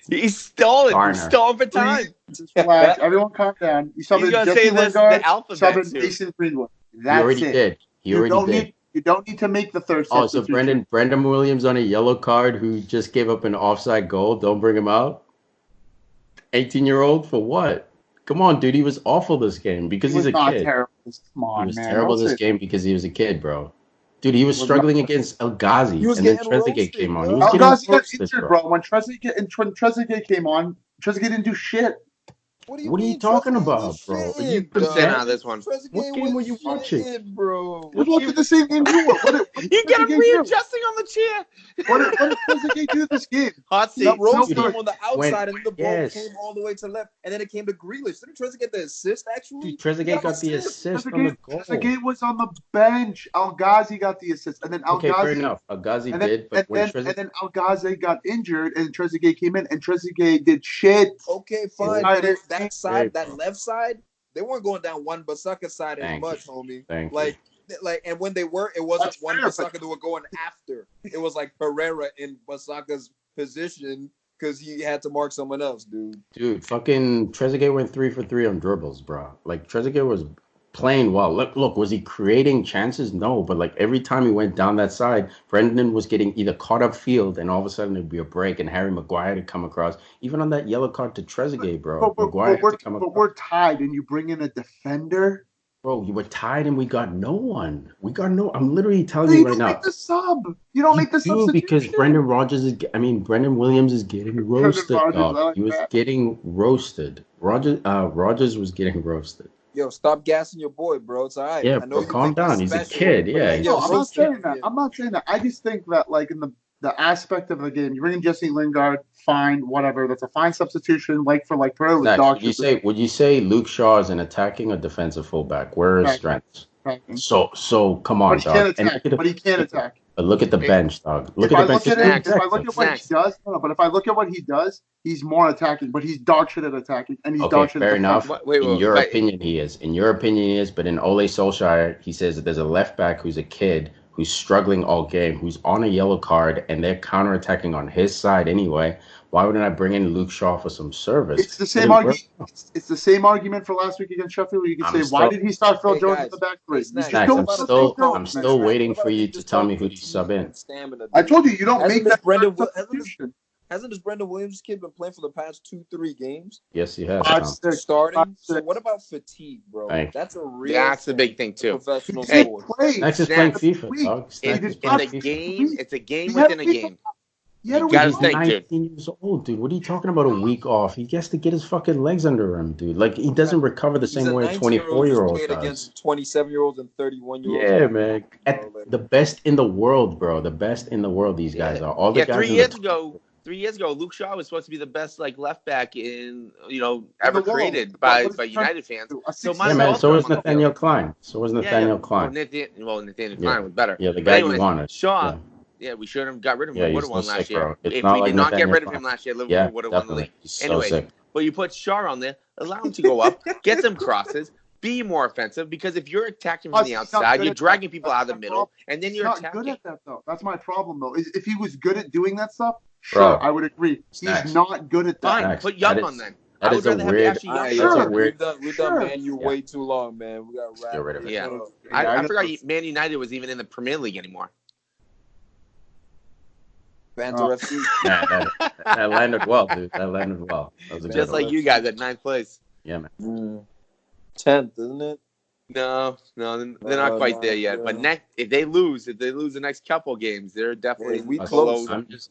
He's stalling. He's stalling for time. Just relax. Everyone calm down. You subbing Jesse Lingard, subbing Mason Greenwood. That's he already did. He already did. You don't need to make the third So substitution. Brendan Williams on a yellow card who just gave up an offside goal. Don't bring him out. 18-year-old for what? Come on, dude. He was awful this game because he's a kid. Terrible. Come on, he was terrible this game because he was a kid, bro. Dude, he was struggling against El Ghazi, and then Trezeguet came on. El Ghazi got injured, bro. When Trezeguet came on, Trezeguet didn't do shit. What are you talking about, bro? Are you percent on this one? What game were you watching, bro? We're watching the same game you were. You got him readjusting on the chair. What did Trezeguet do this game? Hot He seat. rolled Dude, him on the outside, and then the ball yes. came all the way to left, and then it came to Grealish. Didn't Trezeguet get the assist, actually? Dude, Trezeguet got the assist on the goal. Trezeguet was on the bench. El Ghazi got the assist, and then El Okay, fair Ghazi enough. Agazi and then, did, but when and then El Ghazi got injured, and Trezeguet came in, and Trezeguet did shit. Okay, fine. Right, But that side, right, that bro. left side, they weren't going down one Basaka side as Thank much, you. homie. Thank Like, and when they were, it wasn't That's one fair, Basaka that were going after. It was like Pereira in Basaka's position because he had to mark someone else, dude. Dude, fucking Trezeguet went 3 for 3 on dribbles, bro. Like Trezeguet was playing well. Look, was he creating chances? No, but like every time he went down that side, Brendan was getting either caught up field, and all of a sudden it'd be a break, and Harry Maguire to come across. Even on that yellow card to Trezeguet, bro, Maguire had to come across. we're tied, and you bring in a defender. Bro, you were tied, and we got no one. I'm literally telling You you right don't now. make the sub. You don't make the You do substitution. because Brendan Williams is getting roasted, Rodgers, I dog. like He was that. getting roasted. Rogers was getting roasted. Yo, stop gassing your boy, bro. It's all right. Yeah, I know bro, you calm think he's down. He's a special, kid. but Yeah, like, he's yo, No, I'm he's not saying that. champion. I'm not saying that. I just think that, like, in the aspect of the game, you bring in Jesse Lingard, fine, whatever. That's a fine substitution, like for like. Pereira was Zach, dog would you say Luke Shaw is an attacking or defensive fullback? Where are his strengths? So come on, But he can't dog. attack. But he can't attack. But look at the bench, dog. Look If at I the bench. look at it, if I look at what Snacks. he does, but if I look at what he does, he's more attacking. But he's dog shit at attacking, and he's Okay, dog shit fair at enough. defensive. In your opinion, he is. In your opinion, he is. But in Ole Solskjaer, he says that there's a left back who's a kid who's struggling all game, who's on a yellow card, and they're counterattacking on his side anyway. Why wouldn't I bring in Luke Shaw for some service? It's the same argument. It's the same argument for last week agaest Sheffield. Where you can say, why did he start Phil Hey, Jones guys, at the back hey, three? Snacks, I'm still waiting for you to tell me who you sub in. I told you don't make that substitution. Hasn't this Brendan Williams kid been playing for the past 2-3 games? Yes, he has. Five, Tom. six, Starting. five, So six. what about fatigue, bro? Thank you. That's a real. That's the big thing too. Professional He didn't sport. play. Snacks is playing Snacks. FIFA, dog. Snacks is It's playing a FIFA. game. It's a game He had within a a week game. He had a You week gotta He's off. think, 19 years old, dude. What are you talking about? A week off? He gets to get his fucking legs under him, dude. Like he doesn't recover the same way a 24-year-old played does. against 27-year-olds and 31-year-olds. Yeah, man. The best in the world, bro. The best in the world. These guys are all the guys. 3 years ago, Luke Shaw was supposed to be the best like left back in ever created by United fans. So Yeah, man. So was Nathaniel Klein. Nathaniel Klein. Nathaniel Klein was better. Yeah, the guy you wanted. Shaw. Yeah, we should have got rid of him. Yeah, We would have he's won so last sick, year. bro. It's If not we like did not get Nathaniel rid of Klein. him last year, Liverpool would have won the league. He's so Anyway, sick. but you put Shaw on there, allow him to go up, get some crosses, be more offensive. Because if you're attacking from the outside, you're dragging people out of the middle, and then you're He's attacking. not good at that though. That's my problem though. If he was good at doing that stuff, sure, I would agree. Snacks. He's not good at that. Fine, Snacks. put Young That on is- then. That I is would a rather have weird. actually Young. That's a weird. We've done Man U way too long, man. We got Let's get rid of it. Yeah. Yeah, I forgot Man United was even in the Premier League anymore. Banter FC. Yeah, that landed well, dude. That landed well. That was a Just good like one. you guys at 9th place. Yeah, man. 10th, isn't it? No, they're not quite there yet. But if they lose the next couple games, they're definitely we close.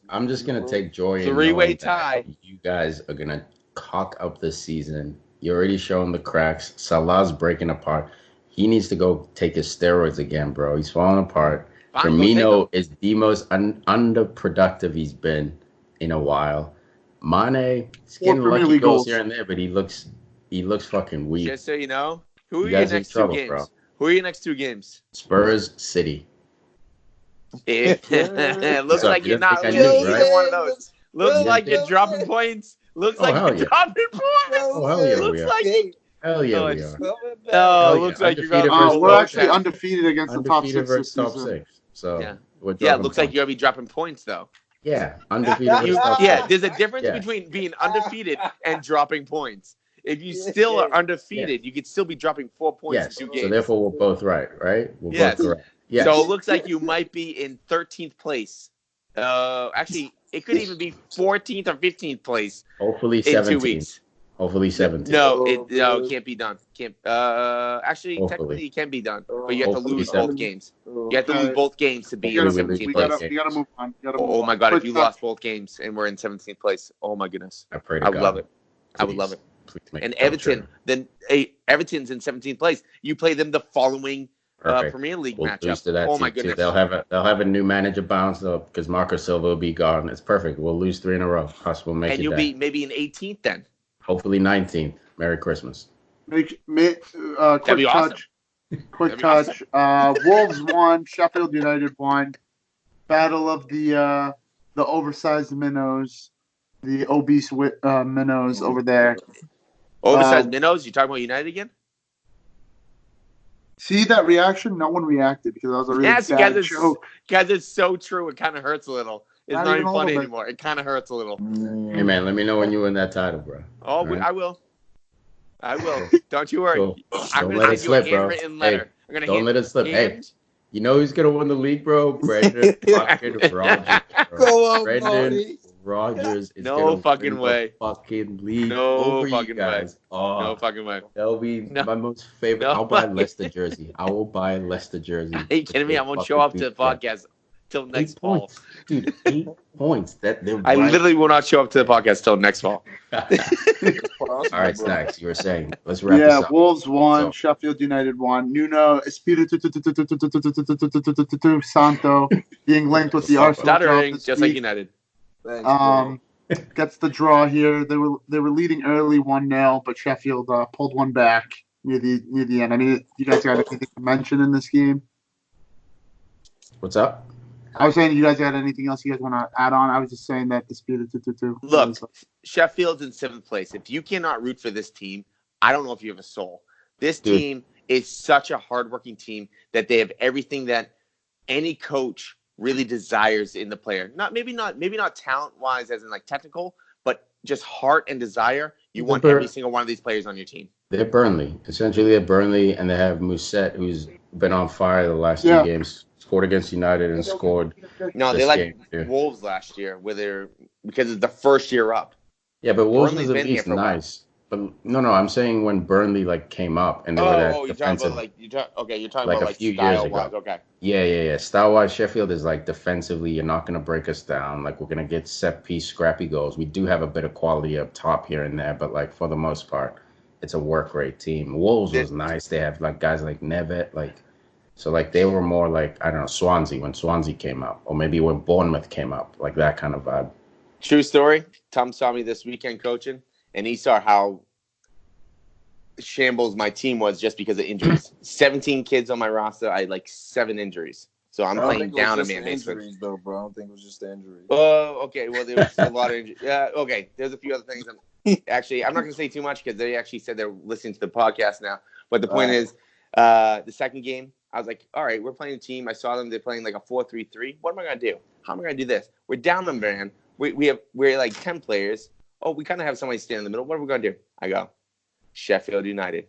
I'm just gonna take joy in Three-way knowing that tie. you guys are gonna cock up this season. You're already showing the cracks. Salah's breaking apart. He needs to go take his steroids again, bro. He's falling apart. Fine, Firmino is the most underproductive he's been in a while. Mane, he's getting Premier lucky League goals goals. here and there, but he looks fucking weak. Just so you know, who are You your guys in next trouble, 2 games? bro. Who are your next 2 games? Spurs, City. It looks So, like you you're don't not think I losing knew, either right? one of those. Looks You like didn't you're dropping points. Looks Oh, like hell you're yeah. dropping points. Oh, hell yeah, we Looks are. like Hell yeah, we it's- are. Oh, yeah. looks like you're Undefeated gonna versus We're top actually six. undefeated against the top Undefeated 6 this versus top season. 6. So Yeah. we're Yeah, dropping looks like points. you're gonna be dropping points though. Yeah, undefeated versus top Yeah, 6. there's a difference Yeah. between being undefeated and dropping points. If you still are undefeated, you could still be dropping 4 points Yes. in 2 games. So therefore, we're both right, right? We're Yes. both correct. Yes. So it looks like you might be in 13th place. Actually, it could even be 14th or 15th place Hopefully in 17. 2 weeks. Hopefully 17. No, it can't be done. Can't. Actually, Hopefully. technically, it can be done, but you have to Hopefully lose so. both games. You have to lose both games to be We in gotta, Hopefully we 17th gotta, place. play. we gotta move on. Oh my god, if you lost both games and we're in 17th place, oh my goodness, I pray to I God. would love it. I would Please. love it. Please make And it come Everton, true. then Everton's in 17th place. You play them the following Perfect. Premier League We'll matchup. lose to that Oh team my too. goodness! They'll have a new manager bounce though because Marco Silva will be gone. It's perfect. We'll lose 3 in a row. Huss will make And it you'll be back. maybe an 18th then. Hopefully 19th. Merry Christmas. Quick That'd be awesome. touch. Quick That'd be touch. Wolves won. Sheffield United won. Battle of the oversized minnows, the obese minnows over there. Oversized minnows. You talking about United again? See that reaction? No one reacted because that was a really bad joke. Guys, it's so true. It kind of hurts a little. It's not even funny anymore. It kind of hurts a little. Hey man, let me know when you win that title, bro. Oh, right? I will. Don't you worry. Cool. I'm Don't gonna let it send you a slip, bro. handwritten letter. Hey, don't let it slip. Hey, you know who's gonna win the league, bro? Brendan fucking Rodgers. Bro. Go on, Brendan Rodgers is no gonna fucking win way. the fucking league no over fucking you guys. Way. Oh, no fucking way. That'll be my most favorite. I'll buy a Leicester jersey. I will buy a Leicester jersey. Are you kidding me? I won't show up to the podcast till next fall. Dude, 8 points. I literally will not show up to the podcast till next fall. All right, Snacks, you were saying. Let's wrap this up. Yeah, Wolves won. Sheffield United won. Nuno Espiritu Santo being linked with the Arsenal stuttering, just like United. Gets the draw here. They were leading early 1-0, but Sheffield pulled one back near the end. I mean, you guys got anything to mention in this game? What's up? I was saying, you guys got anything else you guys want to add on? I was just saying that the Spirit of Look, Sheffield's in 7th place. If you cannot root for this team, I don't know if you have a soul. This team is such a hardworking team that they have everything that any coach really desires in the player. Maybe not talent-wise as in like technical, but just heart and desire. You want every single one of these players on your team. They're Burnley. Essentially, they're Burnley, and they have Musette, who's been on fire the last 2 games. Scored against United and scored. No, they like Wolves last year, because it's the first year up. Yeah, but Wolves is at least nice. But no, I'm saying when Burnley came up and they were that defensive. You're talking like about a few years ago. Okay. Yeah. Style-wise, Sheffield is like defensively, you're not going to break us down. Like we're going to get set-piece, scrappy goals. We do have a bit of quality up top here and there, but like for the most part, it's a work rate team. Wolves was nice. They have like guys like Nevet, so they were more like, I don't know, Swansea when Swansea came up, or maybe when Bournemouth came up, like that kind of vibe. True story. Tom saw me this weekend coaching, and he saw how shambles my team was just because of injuries. 17 kids on my roster. I had 7 injuries. So I'm playing down a man basically. Injuries, though, bro. I don't think it was just the injuries. Oh, okay. Well, there was a lot of injuries. Yeah, okay. There's a few other things. Actually, I'm not going to say too much because they actually said they're listening to the podcast now. But the point is, the second game, I was like, all right, we're playing a team. I saw them. They're playing like a 4-3-3. What am I going to do? How am I going to do this? We're down a man. We're like 10 players. Oh, we kind of have somebody stand in the middle. What are we going to do? I go, Sheffield United,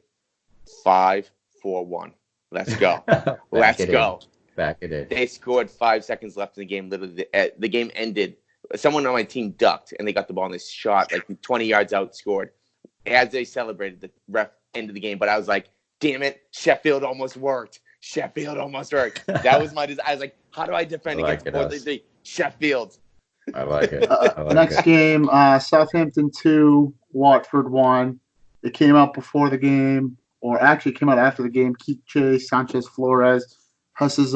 5-4-1. Let's go. Let's go. Back it in. They scored 5 seconds left in the game. Literally, the game ended. Someone on my team ducked, and they got the ball, and they shot 20 yards out, scored. As they celebrated, the ref ended the game. But I was like, damn it, Sheffield almost worked. That was my desire. I was like, how do I defend against 4-3-3? Sheffield. I like it. Next game, Southampton 2, Watford 1. It came out before the game, or actually came out after the game. Quiche Sanchez Flores, Huss's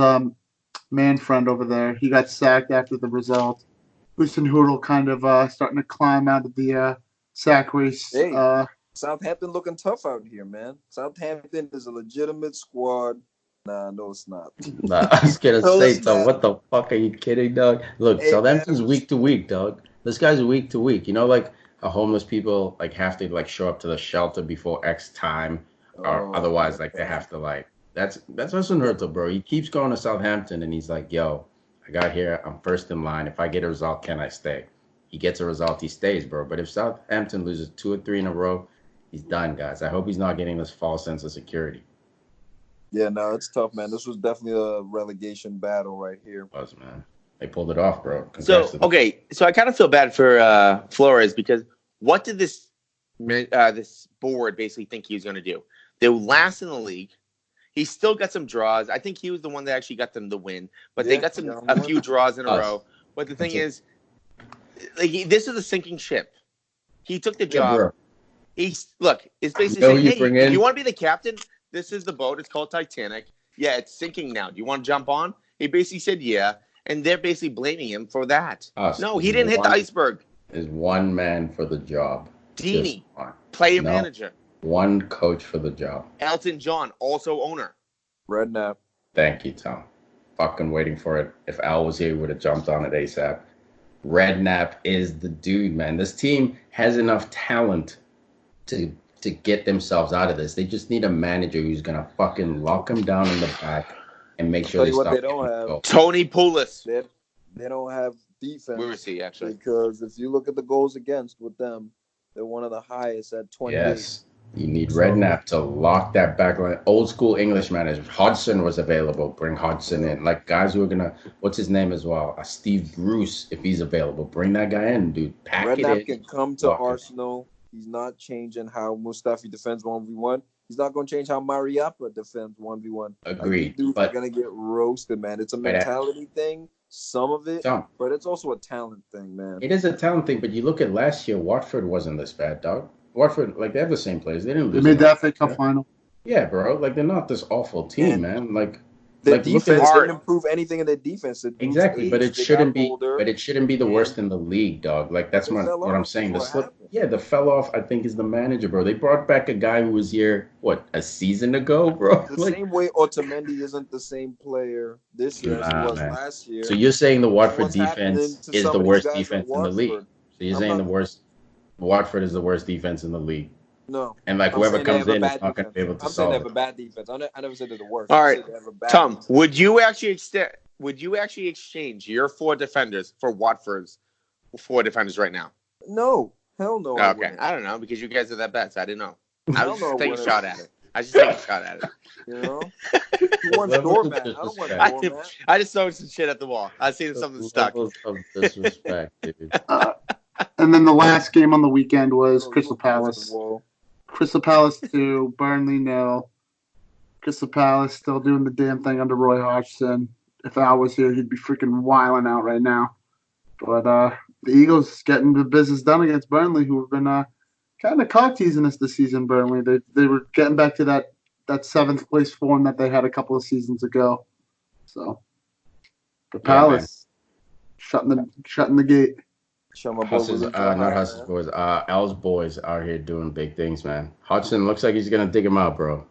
man friend over there. He got sacked after the result. Houston Hoodle kind of starting to climb out of the sack race. Hey, Southampton looking tough out here, man. Southampton is a legitimate squad. Nah, no, it's not. Nah, I was gonna say, Tom, what the fuck are you kidding, dog? Look, Southampton's week to week, dog. This guy's week to week. You know, like a homeless people have to show up to the shelter before X time, or otherwise they have to That's Hudson Hurtle, bro. He keeps going to Southampton, and he's like, yo, I got here. I'm first in line. If I get a result, can I stay? He gets a result, he stays, bro. But if Southampton loses 2 or 3 in a row, he's done, guys. I hope he's not getting this false sense of security. Yeah, no, it's tough, man. This was definitely a relegation battle right here. It was, man. They pulled it off, bro. So I kind of feel bad for Flores because what did this board basically think he was going to do? They were last in the league. He still got some draws. I think he was the one that actually got them the win, but they got a few draws in a row. But the thing is, this is a sinking ship. He took the job. It's basically saying, hey, if you want to be the captain, this is the boat. It's called Titanic. yeah, it's sinking now. Do you want to jump on? He basically said, yeah. And they're basically blaming him for that. Us No, is he didn't hit the iceberg. Is one man for the job. Just Dini, one. player No. manager. One coach for the job. Elton John, also owner. Redknapp. Thank you, Tom. Fucking waiting for it. If Al was here, he would have jumped on it ASAP. Redknapp is the dude, man. This team has enough talent to get themselves out of this. They just need a manager who's gonna fucking lock them down in the back and make sure Tell they you what stop. they don't have. goals. Tony Poulos. They don't have defense. Where is he, actually? Because if you look at the goals against with them, they're one of the highest at 28. Yes. You need Redknapp to lock that back line. Old school English manager. Hodgson was available. Bring Hodgson in. Like guys who are gonna, what's his name as well? Steve Bruce, if he's available. Bring that guy in, dude. Pack Redknapp it in. can come to Arsenal. He's not changing how Mustafi defends 1v1. He's not going to change how Mariappa defends 1v1. Agreed. Dudes But are going to get roasted, man. It's a mentality thing, some of it, but it's also a talent thing, man. It is a talent thing, but you look at last year, Watford wasn't this bad, dog. Watford, like, they have the same players. They didn't lose. They made the FA Cup final. Yeah, bro. Like, they're not this awful team, man. Like, their like defense didn't improve anything in their defense. Exactly, but it shouldn't be. But it shouldn't be the worst in the league, dog. Like that's what I'm saying. The fell off. I think is the manager, bro. They brought back a guy who was here a season ago, bro. The same way Otamendi isn't the same player this year as he was last year. So you're saying the Watford defense is the worst defense in the league? So you're saying the worst. Watford is the worst defense in the league. No. And like whoever comes in is not going to be able to solve it. I'm saying they have a bad defense. I never said they're the worst. All right, Tom, would you actually exchange your 4 defenders for Watford's 4 defenders right now? No. Hell no. Okay. I don't know because you guys are that bad, so I didn't know. I was just taking a shot at it. You know? Who wants doormat? I don't want doormat. I just throw some shit at the wall. I seen something stuck. Of disrespect, dude. And then the last game on the weekend was Crystal Palace. Crystal Palace 2, Burnley 0. Crystal Palace still doing the damn thing under Roy Hodgson. If Al was here, he'd be freaking wilding out right now. But the Eagles getting the business done against Burnley, who have been kind of cock teasing us this season. Burnley, they were getting back to that 7th place form that they had a couple of seasons ago. So the Palace shutting the gate. Huss's, not Huss's boys. Al's boys out here doing big things, man. Hodgson looks like he's gonna dig him out, bro.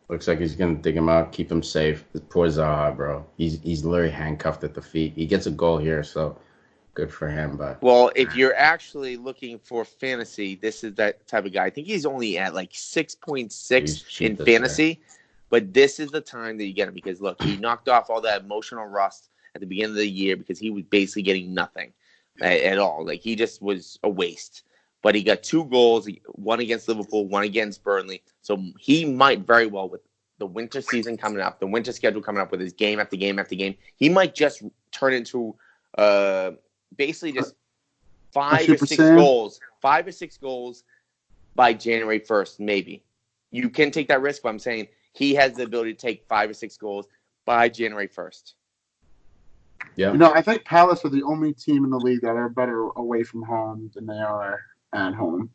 Looks like he's gonna dig him out, keep him safe. This poor Zaha, bro. He's literally handcuffed at the feet. He gets a goal here, so good for him. But if you're actually looking for fantasy, this is that type of guy. I think he's only at like 6.6 in fantasy, but this is the time that you get him because look, he knocked off all that emotional rust at the beginning of the year because he was basically getting nothing at all. Like he just was a waste. But he got 2 goals, one against Liverpool, one against Burnley. So he might very well, with the winter season coming up, the winter schedule coming up with his game after game after game, he might just turn into basically just 5 or 6 goals. 5 or 6 goals by January 1st, maybe. You can take that risk, but I'm saying he has the ability to take 5 or 6 goals by January 1st. Yeah. I think Palace are the only team in the league that are better away from home than they are at home.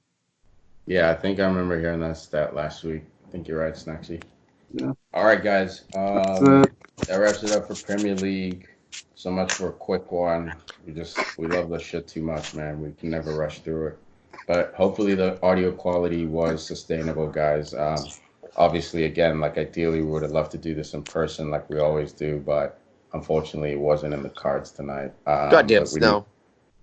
Yeah, I think I remember hearing that stat last week. I think you're right, Snacksy. Yeah. All right, guys. That wraps it up for Premier League. So much for a quick one. We love this shit too much, man. We can never rush through it. But hopefully the audio quality was sustainable, guys. Obviously, again, like ideally we would have loved to do this in person like we always do, but unfortunately it wasn't in the cards tonight. Goddamn snow.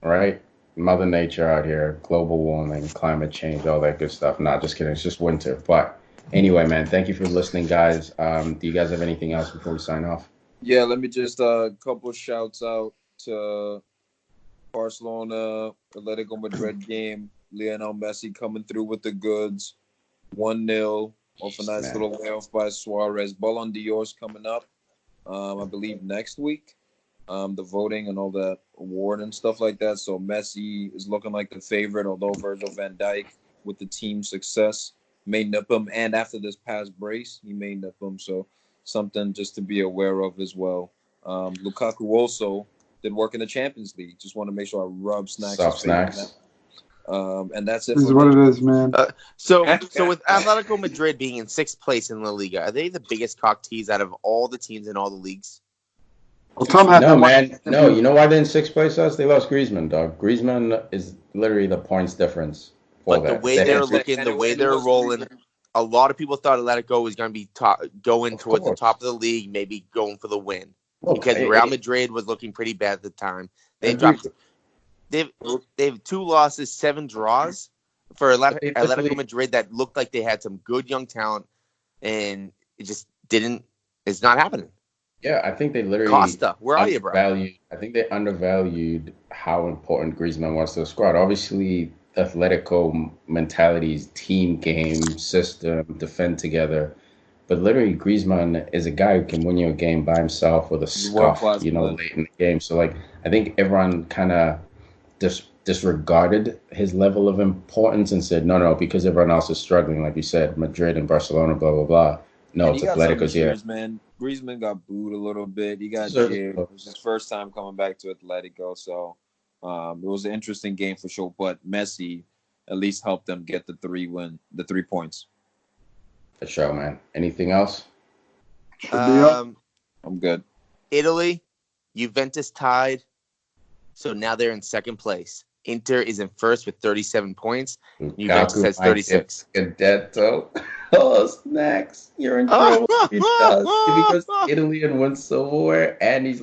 Right? Mother Nature out here, global warming, climate change, all that good stuff. Not just kidding. It's just winter. But anyway, man, thank you for listening, guys. Do you guys have anything else before we sign off? Yeah, let me just a couple shouts out to Barcelona, Atletico Madrid game. Lionel Messi coming through with the goods. 1-0 off a nice little layoff by Suarez. Ballon d'Or's coming up, I believe, next week. The voting and all that award and stuff like that. So Messi is looking like the favorite, although Virgil van Dijk, with the team success, may nip him. And after this past brace, he may nip him. So something just to be aware of as well. Lukaku also did work in the Champions League. Just want to make sure I rub Snacks. Snacks. And that's it. This is what it is, man. So with Atletico Madrid being in 6th place in La Liga, are they the biggest cock tease out of all the teams in all the leagues? Well, Tom had No, man. No, you know why they're in 6th place? Us? They lost Griezmann, dog. Griezmann is literally the points difference. But the way they're looking, the way they're rolling, a lot of people thought Atletico was going to be going towards the top of the league, maybe going for the win. Because Real Madrid was looking pretty bad at the time. They've 2 losses, 7 draws for Atletico Madrid that looked like they had some good young talent, and it just didn't. It's not happening. Yeah, I think they literally Costa, where are you, bro? I think they undervalued how important Griezmann was to the squad. Obviously, Atletico mentality is team game, system, defend together. But literally, Griezmann is a guy who can win you a game by himself with a scuff, late in the game. So, I think everyone kind of disregarded his level of importance and said, no, because everyone else is struggling, like you said, Madrid and Barcelona, blah, blah, blah. No, it's Atletico's here. Man. Griezmann got booed a little bit. He got cheered. It was his first time coming back to Atletico, so it was an interesting game for sure. But Messi at least helped them get the 3 points. For sure, man. Anything else? I'm good. Italy, Juventus tied, so now they're in 2nd place. Inter is in 1st with 37 points. Juventus has 36. Scudetto. Oh, snacks. You're in trouble. Because Italy and won silverware, and he's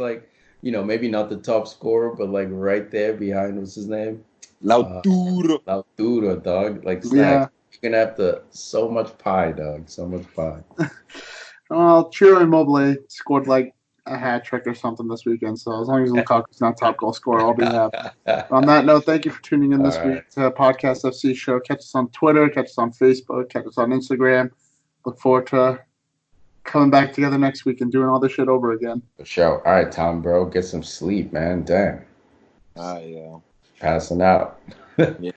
maybe not the top scorer, but right there behind, what's his name? Lautaro, dog. Snack. You're going to have so much pie, dog. So much pie. Well, Ciro Immobile scored a hat trick or something this weekend, so as long as Lukaku's not top goal scorer, I'll be happy. On that note, thank you for tuning in this week to Podcast FC Show. Catch us on Twitter, catch us on Facebook, catch us on Instagram. Look forward to coming back together next week and doing all this shit over again. For sure. All right, Tom, bro, get some sleep, man. Damn. Yeah. Passing out. Yeah.